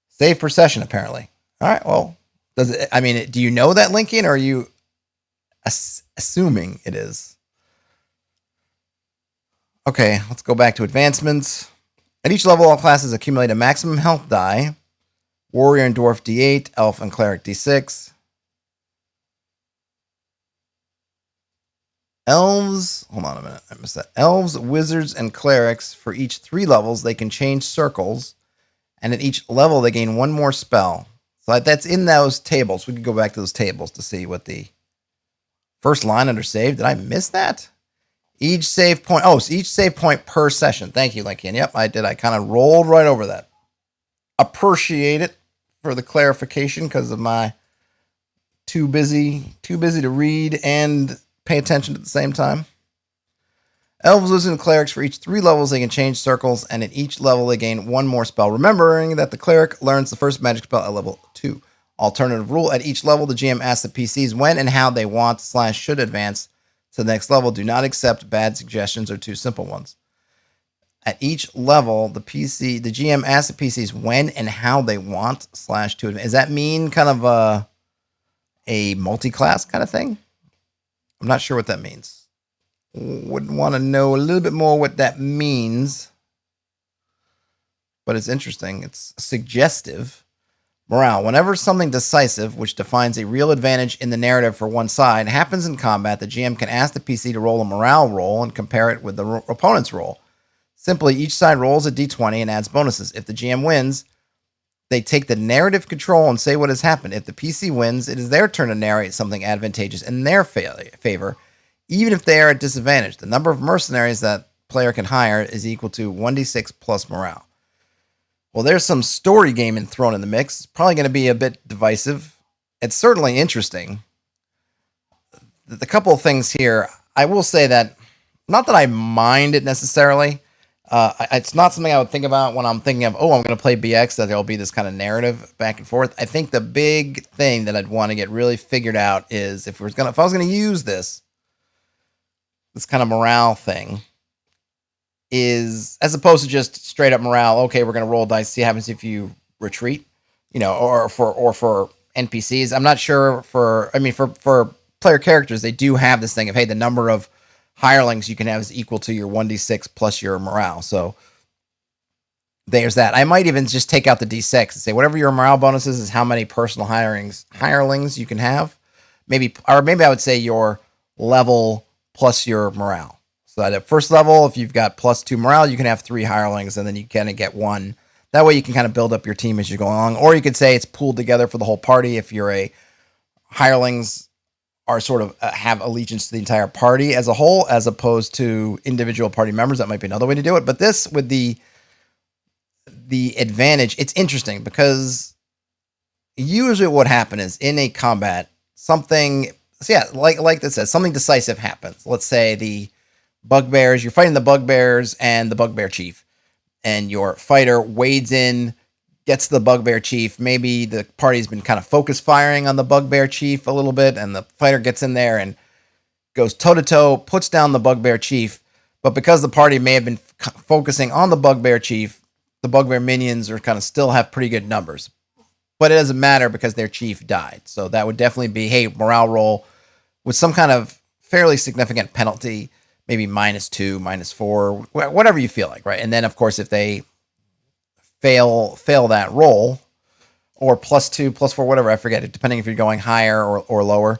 save per session, apparently. All right, well, do you know that, Lincoln, or are you assuming it is? Okay, let's go back to advancements. At each level, all classes accumulate a maximum health die. Warrior and Dwarf D8, Elf and Cleric D6. Elves, hold on a minute, I missed that. Elves, Wizards, and Clerics, for each 3 levels, they can change circles. And at each level, they gain 1 more spell. So that's in those tables. We could go back to those tables to see what the first line under save. Did I miss that? Each save point. Oh, so each save point per session. Thank you, Lincoln. Yep, I did. I kind of rolled right over that. Appreciate it for the clarification because of my too busy to read and pay attention at the same time. Elves, Wizards, and Clerics, for each 3 levels, they can change circles, and at each level, they gain 1 more spell. Remembering that the Cleric learns the first magic spell at level 2. Alternative rule, at each level, the GM asks the PCs when and how they want / should advance to the next level. Do not accept bad suggestions or too simple ones. At each level, the GM asks the PCs when and how they want / to advance. Does that mean kind of a multi-class kind of thing? I'm not sure what that means. Would want to know a little bit more what that means. But it's interesting. It's suggestive. Morale. Whenever something decisive, which defines a real advantage in the narrative for one side, happens in combat, the GM can ask the PC to roll a morale roll and compare it with the opponent's roll. Simply, each side rolls a d20 and adds bonuses. If the GM wins, they take the narrative control and say what has happened. If the PC wins, it is their turn to narrate something advantageous in their favor, even if they are at disadvantage. The number of mercenaries that player can hire is equal to 1d6 plus morale. Well, there's some story gaming thrown in the mix. It's probably going to be a bit divisive. it's certainly interesting. The couple of things here, I will say that not that I mind it necessarily. It's not something I would think about when I'm thinking of, oh, I'm going to play BX, that there'll be this kind of narrative back and forth. I think the big thing that I'd want to get really figured out is if I was going to use this kind of morale thing, is as opposed to just straight up morale. Okay, we're going to roll dice, see what happens if you retreat, or for NPCs. I'm not sure for player characters, they do have this thing of, hey, the number of hirelings you can have is equal to your 1d6 plus your morale. So there's that. I might even just take out the d6 and say whatever your morale bonus is how many personal hirelings you can have. Maybe I would say your level plus your morale. So that at first level, if you've got +2 morale, you can have 3 hirelings, and then you kind of get 1. That way you can kind of build up your team as you go along. Or you could say it's pooled together for the whole party. If you're a hirelings are sort of have allegiance to the entire party as a whole, as opposed to individual party members. That might be another way to do it. But this, with the advantage, it's interesting because usually what happens is in a combat, something, like this says, something decisive happens. Let's say the bugbears, you're fighting the bugbears and the bugbear chief, and your fighter wades in, gets the bugbear chief. Maybe the party's been kind of focus firing on the bugbear chief a little bit, and the fighter gets in there and goes toe-to-toe, puts down the bugbear chief. But because the party may have been focusing on the bugbear chief, the bugbear minions are kind of still have pretty good numbers. But it doesn't matter because their chief died. So that would definitely be, hey, morale roll with some kind of fairly significant penalty, maybe -2, -4, whatever you feel like, right? And then, of course, if they fail that roll, or +2, +4, whatever, I forget it, depending if you're going higher or lower,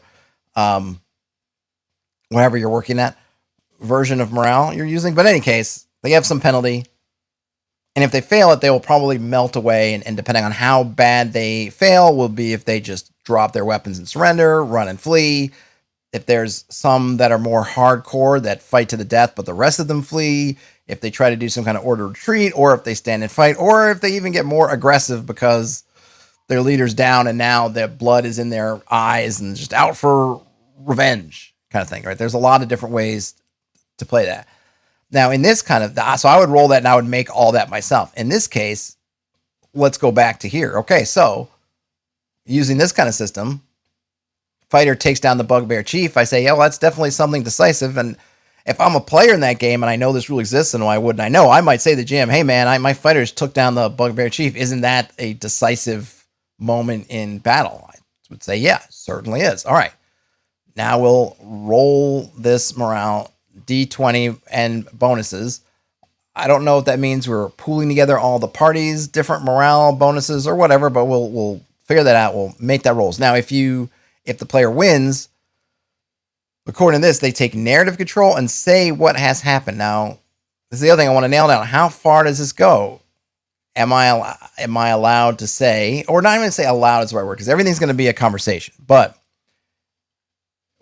whatever you're working at, version of morale you're using. But in any case, they have some penalty, and if they fail it, they will probably melt away, and depending on how bad they fail will be if they just drop their weapons and surrender, run and flee. If there's some that are more hardcore that fight to the death, but the rest of them flee, if they try to do some kind of ordered retreat, or if they stand and fight, or if they even get more aggressive because their leader's down and now their blood is in their eyes and just out for revenge kind of thing, right? There's a lot of different ways to play that. Now, in this kind of, so I would roll that and I would make all that myself. In this case, let's go back to here. Okay, so using this kind of system, fighter takes down the bugbear chief. I say, yeah, well, that's definitely something decisive. And if I'm a player in that game and I know this rule exists, and why wouldn't I know? I might say to the GM, hey, man, my fighters took down the bugbear chief. Isn't that a decisive moment in battle? I would say, yeah, certainly is. All right. Now we'll roll this morale, D20 and bonuses. I don't know if that means we're pooling together all the parties, different morale bonuses or whatever, but we'll figure that out. We'll make that rolls. Now, if the player wins, according to this, they take narrative control and say what has happened. Now, this is the other thing I want to nail down. How far does this go? Am I allowed to say, or not even say allowed is the right word, because everything's going to be a conversation, but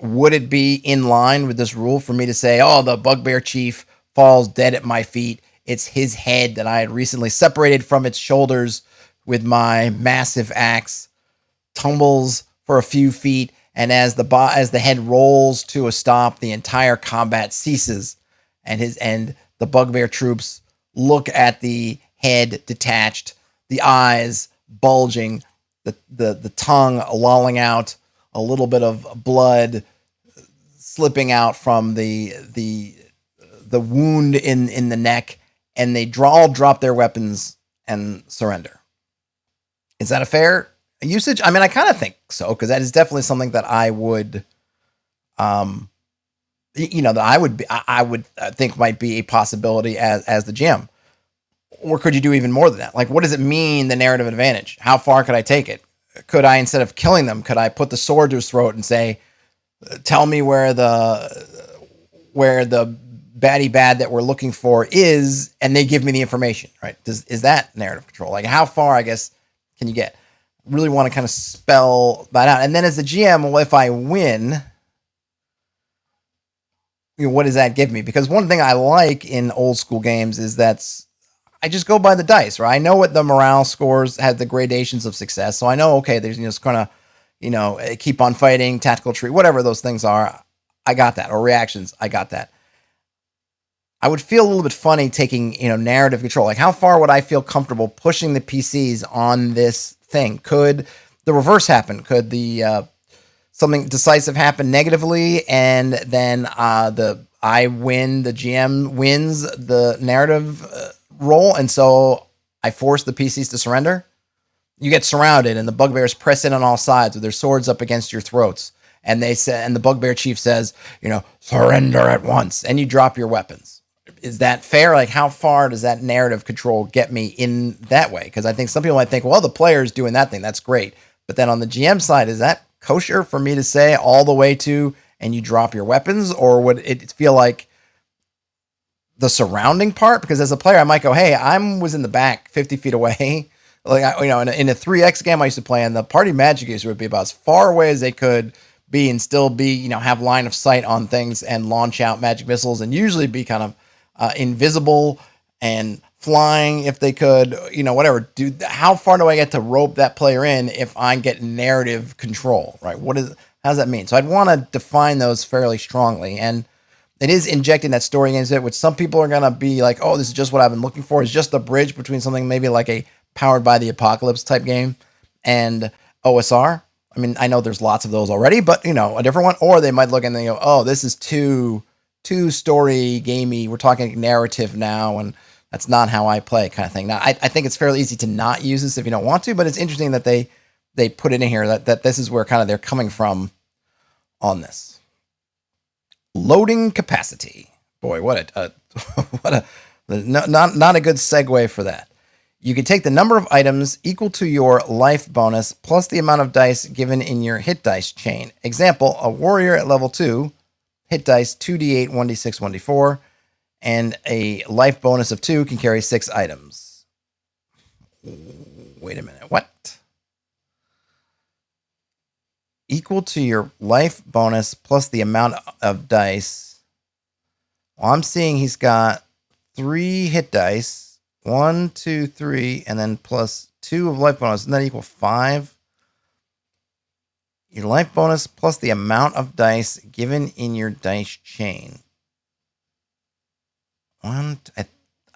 would it be in line with this rule for me to say, oh, the bugbear chief falls dead at my feet. It's his head that I had recently separated from its shoulders with my massive axe, tumbles for a few feet, and as the head rolls to a stop, the entire combat ceases, and the bugbear troops look at the head detached, the eyes bulging, the tongue lolling out, a little bit of blood slipping out from the wound in the neck, and they all drop their weapons and surrender. Is that a fair usage? I mean, I kind of think so, because that is definitely something that I would, that I would think might be a possibility as the GM. Or could you do even more than that? Like, what does it mean, the narrative advantage? How far could I take it? Could I, instead of killing them, could I put the sword to his throat and say, tell me where the baddie bad that we're looking for is, and they give me the information, right? Is that narrative control? Like, how far, I guess, can you get? Really want to kind of spell that out. And then as the GM, well, if I win, what does that give me? Because one thing I like in old school games is I just go by the dice, right? I know what the morale scores had, the gradations of success. So I know, okay, there's kind of keep on fighting, tactical tree, whatever those things are. I got that. Or reactions, I got that. I would feel a little bit funny taking, narrative control. Like, how far would I feel comfortable pushing the PCs on this thing? Could the reverse happen? Could the something decisive happen negatively, and then I win, the GM wins the narrative role, and so I force the PCs to surrender? You get surrounded, and the bugbears press in on all sides with their swords up against your throats, and the bugbear chief says, surrender at once, and you drop your weapons. Is that fair? Like, how far does that narrative control get me in that way? Because I think some people might think, well, the player's doing that thing, that's great. But then on the GM side, is that kosher for me to say all the way to, and you drop your weapons? Or would it feel like the surrounding part? Because as a player, I might go, hey, I was in the back 50 feet away. Like, in a 3X game I used to play, and the party magic user would be about as far away as they could be and still be, have line of sight on things and launch out magic missiles, and usually be kind of invisible and flying if they could, whatever. How far do I get to rope that player in if I get narrative control, right? How does that mean? So I'd want to define those fairly strongly. And it is injecting that story into it, which some people are going to be like, oh, this is just what I've been looking for. It's just a bridge between something maybe like a Powered by the Apocalypse type game and OSR. I mean, I know there's lots of those already, but, a different one. Or they might look and they go, oh, this is too story gamey. We're talking narrative now, and that's not how I play, kind of thing. Now, I think it's fairly easy to not use this if you don't want to, but it's interesting that they put it in here, that this is where kind of they're coming from on this. Loading capacity. Boy, what a not a good segue for that. You can take the number of items equal to your life bonus plus the amount of dice given in your hit dice chain. Example, a warrior at level 2, hit dice 2d8, 1d6, 1d4, and a life bonus of 2 can carry 6 items. Wait a minute, what? Equal to your life bonus plus the amount of dice. Well, I'm seeing he's got 3 hit dice. 1, 2, 3, and then plus 2 of life bonus. Doesn't that equal 5? Your life bonus plus the amount of dice given in your dice chain. I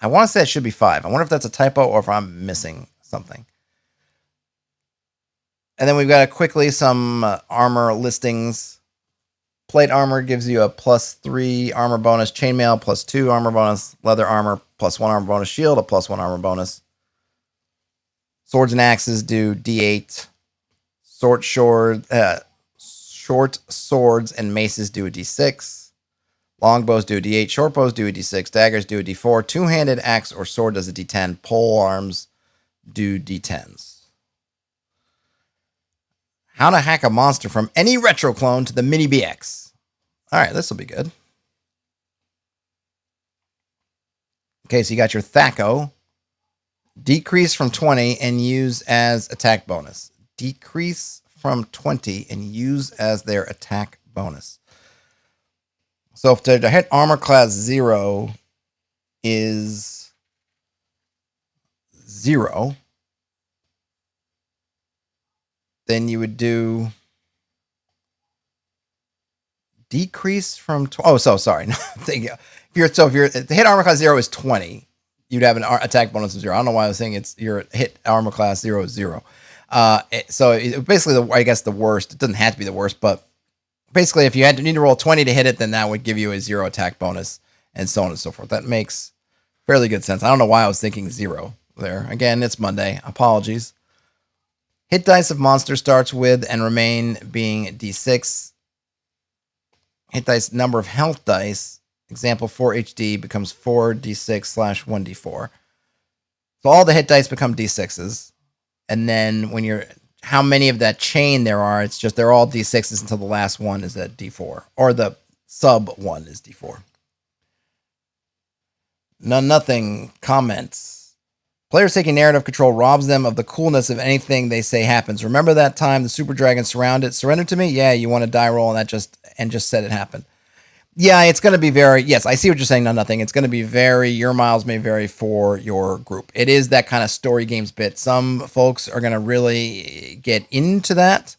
want to say it should be 5. I wonder if that's a typo or if I'm missing something. And then we've got quickly some armor listings. Plate armor gives you a +3 armor bonus. Chainmail +2 armor bonus. Leather armor +1 armor bonus. Shield a +1 armor bonus. Swords and axes do D8. Short swords and maces do a D6. Longbows do a D8. Short bows do a D6. Daggers do a D4. Two-handed axe or sword does a D10. Pole arms do D10s. How to hack a monster from any retro clone to the MiniBX. All right, this will be good. Okay, so you got your Thaco. Decrease from 20 and use as attack bonus. Decrease from 20 and use as their attack bonus. So if the hit armor class 0 is 0, then you would do decrease from sorry. if the hit armor class 0 is 20, you'd have an attack bonus of 0. I don't know why I was saying it's your hit armor class 0 is 0. Basically, I guess the worst. It doesn't have to be the worst, but basically, if you need to roll 20 to hit it, then that would give you a 0 attack bonus, and so on and so forth. That makes fairly good sense. I don't know why I was thinking 0 there. Again, it's Monday. Apologies. Hit dice of monster starts with and remain being D6. Hit dice number of health dice, example 4 HD, becomes 4d6/1d4. So all the hit dice become D6s. And then how many of that chain there are, it's just they're all D6s until the last one is at D4. Or the sub one is D4. Nothing comments. Players taking narrative control robs them of the coolness of anything they say happens. Remember that time the super dragon surrendered to me? Yeah, you want a die roll and just said it happened. Yeah, it's going to be yes, I see what you're saying. Nothing. It's going to be your miles may vary for your group. It is that kind of story games bit. Some folks are going to really get into that.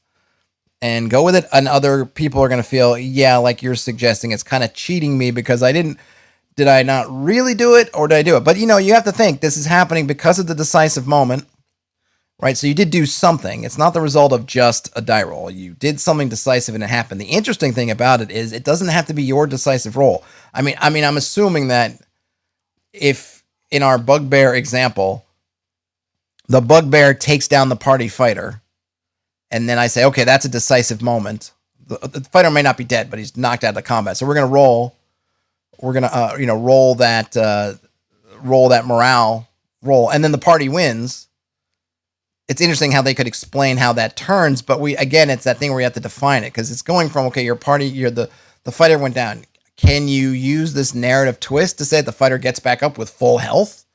and go with it. And other people are going to feel, yeah, like you're suggesting, it's kind of cheating me because did I not really do it or did I do it? But you have to think this is happening because of the decisive moment, right? So you did do something. It's not the result of just a die roll. You did something decisive and it happened. The interesting thing about it is it doesn't have to be your decisive roll. I mean, I'm assuming that if in our bugbear example, the bugbear takes down the party fighter, and then I say, okay, that's a decisive moment. The fighter may not be dead, but he's knocked out of the combat. So we're going to roll. We're going to, roll that morale roll, and then the party wins. It's interesting how they could explain how that turns, but it's that thing where you have to define it because it's going from, okay, the fighter went down. Can you use this narrative twist to say the fighter gets back up with full health?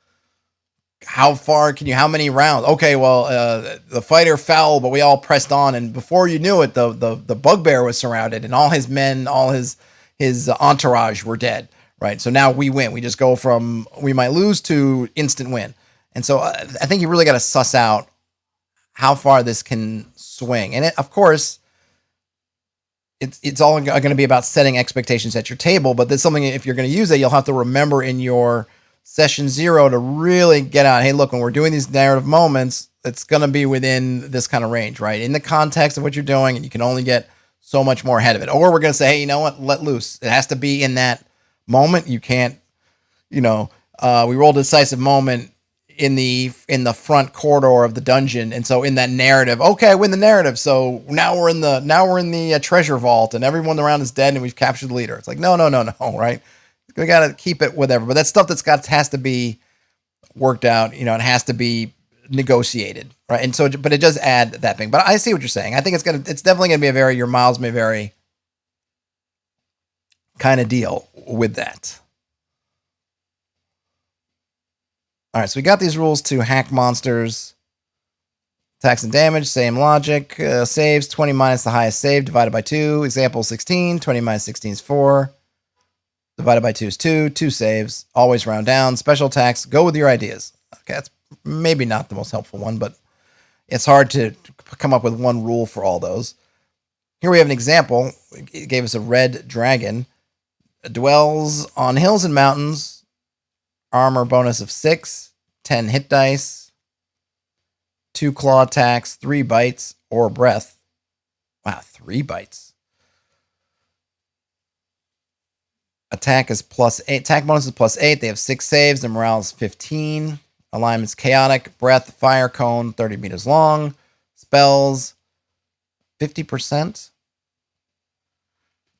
How many rounds? Okay, well, the fighter fell, but we all pressed on, and before you knew it, the bugbear was surrounded, and all his men, all his entourage were dead, right? So now we win. We just go from we might lose to instant win. And so I think you really got to suss out how far this can swing. And of course, it's all going to be about setting expectations at your table, but there's something, if you're going to use it, you'll have to remember in your session 0 to really get out. Hey, look, when we're doing these narrative moments, it's going to be within this kind of range, right? In the context of what you're doing, and you can only get so much more ahead of it. Or we're going to say, hey, you know what? Let loose. It has to be in that moment. You can't, we rolled a decisive moment in the front corridor of the dungeon, and so in that narrative, okay, I win the narrative. So now we're in the treasure vault, and everyone around is dead, and we've captured the leader. It's like no, right? We got to keep it whatever. But that stuff has to be worked out. It has to be negotiated, right? And so, but it does add that thing. But I see what you're saying. I think it's definitely gonna be your miles may vary kind of deal with that. All right, so we got these rules to hack monsters, attacks and damage, same logic. Saves 20 minus the highest save divided by 2. Example 16, 20 minus 16 is 4. Divided by 2 is 2. 2 saves. Always round down. Special attacks. Go with your ideas. Okay, that's maybe not the most helpful one, but it's hard to come up with one rule for all those. Here we have an example. It gave us a red dragon. It dwells on hills and mountains. Armor bonus of 6. 10 hit dice. 2 claw attacks. 3 bites or breath. Wow, 3 bites. Attack is +8. Attack bonus is +8. They have 6 saves. Their morale is 15. Alignment's chaotic. Breath, fire cone, 30 meters long. Spells, 50%.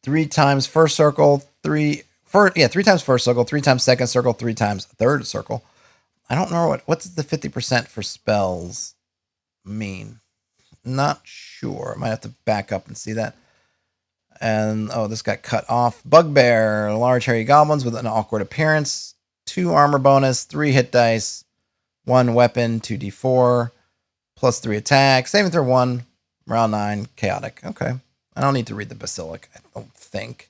3 times first circle. 3 times first circle. 3 times second circle. 3 times third circle. I don't know what does the 50% for spells mean. Not sure. I might have to back up and see that. And, this got cut off. Bugbear, large hairy goblins with an awkward appearance. 2 armor bonus, 3 hit dice, 1 weapon, 2d4, +3 attack, saving throw 1, morale 9, chaotic. Okay. I don't need to read the basilic, I don't think.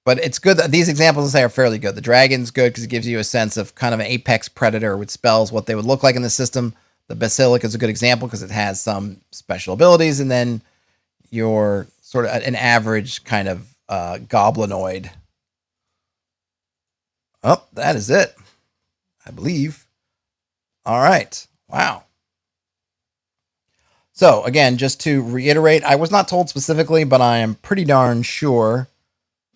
But it's good that these examples are fairly good. The dragon's good because it gives you a sense of kind of an apex predator with spells, what they would look like in the system. The basilic is a good example because it has some special abilities, and then your sort of an average kind of goblinoid. Oh, that is it, I believe. All right. Wow. So again, just to reiterate, I was not told specifically, but I am pretty darn sure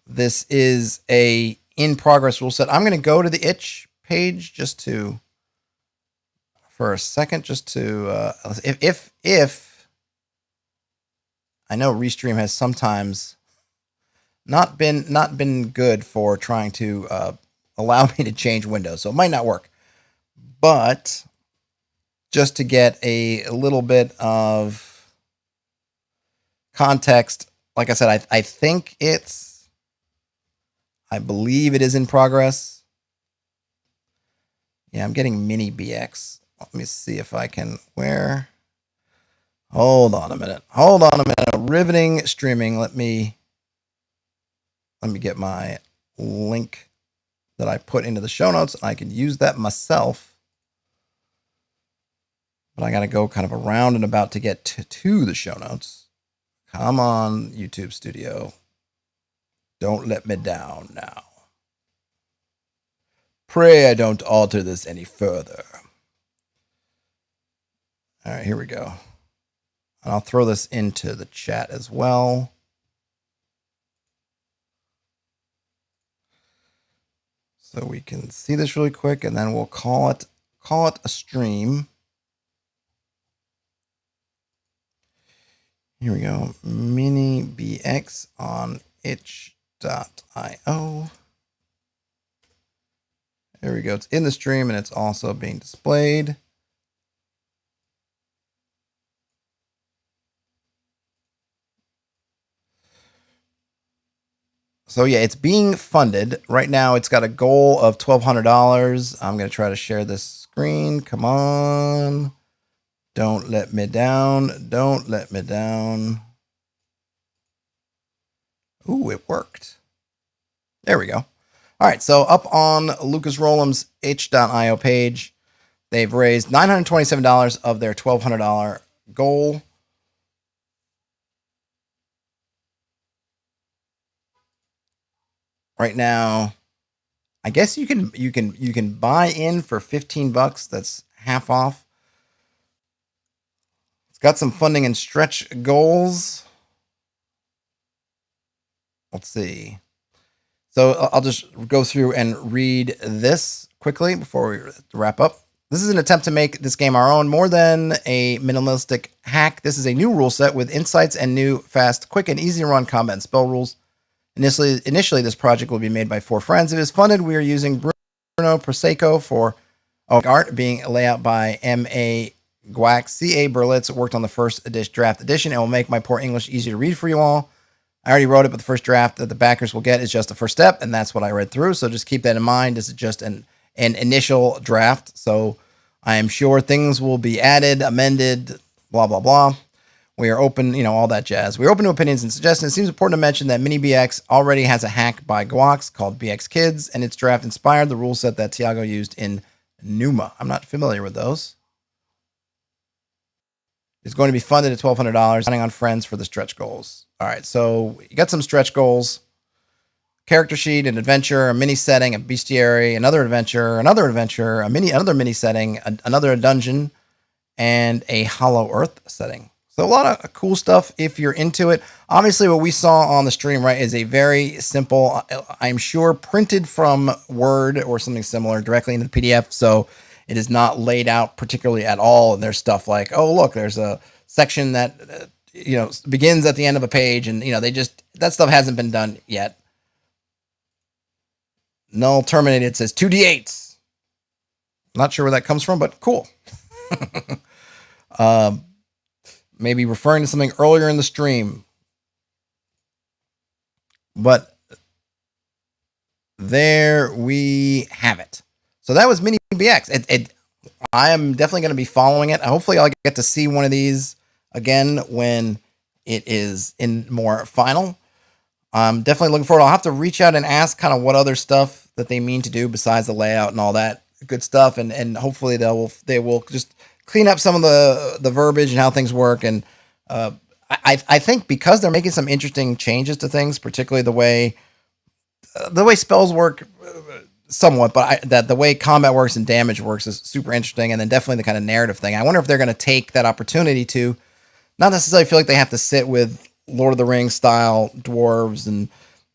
this is a in-progress rule set. I'm going to go to the itch page for a second, if I know Restream has sometimes not been good for trying to allow me to change windows, so it might not work. But just to get a little bit of context, like I said, I believe it is in progress. Yeah, I'm getting MiniBX. Let me see if I can, hold on a minute. Riveting streaming. Let me get my link that I put into the show notes. I can use that myself. But I got to go kind of around and about to get to the show notes. Come on, YouTube Studio. Don't let me down now. Pray I don't alter this any further. All right, here we go. And I'll throw this into the chat as well. So we can see this really quick, and then we'll call it a stream. Here we go. MiniBX on itch.io. There we go. It's in the stream, and it's also being displayed. So yeah, it's being funded. Right now, it's got a goal of $1,200. I'm going to try to share this screen. Come on. Don't let me down. Don't let me down. Ooh, it worked. There we go. All right, so up on Lucas Rolim's itch.io page, they've raised $927 of their $1,200 goal. Right now, I guess you can buy in for $15. That's half off. It's got some funding and stretch goals. Let's see. So I'll just go through and read this quickly before we wrap up. This is an attempt to make this game our own. More than a minimalistic hack, this is a new rule set with insights and new, fast, quick, and easy to run combat and spell rules. Initially, this project will be made by 4 friends. It is funded. We are using Bruno Prosecco for art, being laid out by M.A. Gwack. C.A. Berlitz worked on the first draft edition and will make my poor English easy to read for you all. I already wrote it, but the first draft that the backers will get is just the first step, and that's what I read through. So just keep that in mind. This is just an initial draft. So I am sure things will be added, amended, blah, blah, blah. We are open, all that jazz. We're open to opinions and suggestions. It seems important to mention that MiniBX already has a hack by Gwax called BX Kids, and its draft inspired the rule set that Tiago used in Numa. I'm not familiar with those. It's going to be funded at $1,200, counting on friends for the stretch goals. All right, so you got some stretch goals. Character sheet, an adventure, a mini setting, a bestiary, another adventure, another mini setting, another dungeon, and a Hollow Earth setting. So a lot of cool stuff if you're into it. Obviously, what we saw on the stream, right, is a very simple, I'm sure, printed from Word or something similar directly into the PDF. So it is not laid out particularly at all. And there's stuff like, oh, look, there's a section that, begins at the end of a page. And, that stuff hasn't been done yet. Null terminated says 2d8s. Not sure where that comes from, but cool. Maybe referring to something earlier in the stream. But there we have it. So that was MiniBX. I am definitely going to be following it. Hopefully I'll get to see one of these again when it is in more final. I'm definitely looking forward. I'll have to reach out and ask kind of what other stuff that they mean to do besides the layout and all that good stuff. And hopefully they will just clean up some of the verbiage and how things work. And I think because they're making some interesting changes to things, particularly the way spells work somewhat, but the way combat works and damage works is super interesting. And then definitely the kind of narrative thing. I wonder if they're going to take that opportunity to not necessarily feel like they have to sit with Lord of the Rings style dwarves and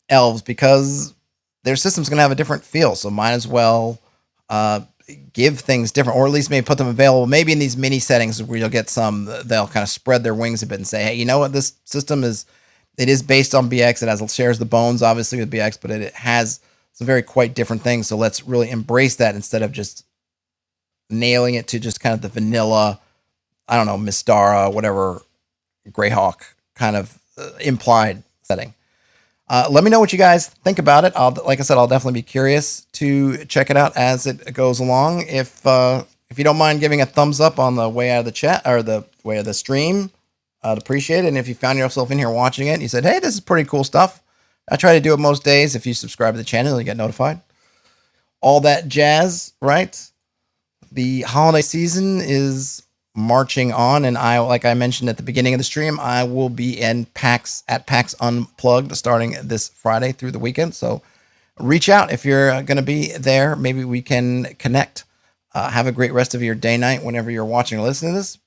elves, because their system's going to have a different feel. So might as well give things different, or at least maybe put them available maybe in these mini settings where you'll get they'll kind of spread their wings a bit and say, hey, you know what, this system is based on BX. It shares the bones obviously with BX, but it has some very quite different things. So let's really embrace that instead of just nailing it to just kind of the vanilla, I don't know, Mistara, whatever, Greyhawk kind of implied setting. Let me know what you guys think about it. Like I said, I'll definitely be curious to check it out as it goes along. If you don't mind giving a thumbs up on the way out of the chat or the way of the stream, I'd appreciate it. And if you found yourself in here watching it and you said, hey, this is pretty cool stuff, I try to do it most days. If you subscribe to the channel, you get notified. All that jazz, right? The holiday season is marching on, and like I mentioned at the beginning of the stream, I will be in PAX at PAX Unplugged starting this Friday through the weekend. So reach out if you're going to be there. Maybe we can connect. Have a great rest of your day, night, whenever you're watching or listening to this.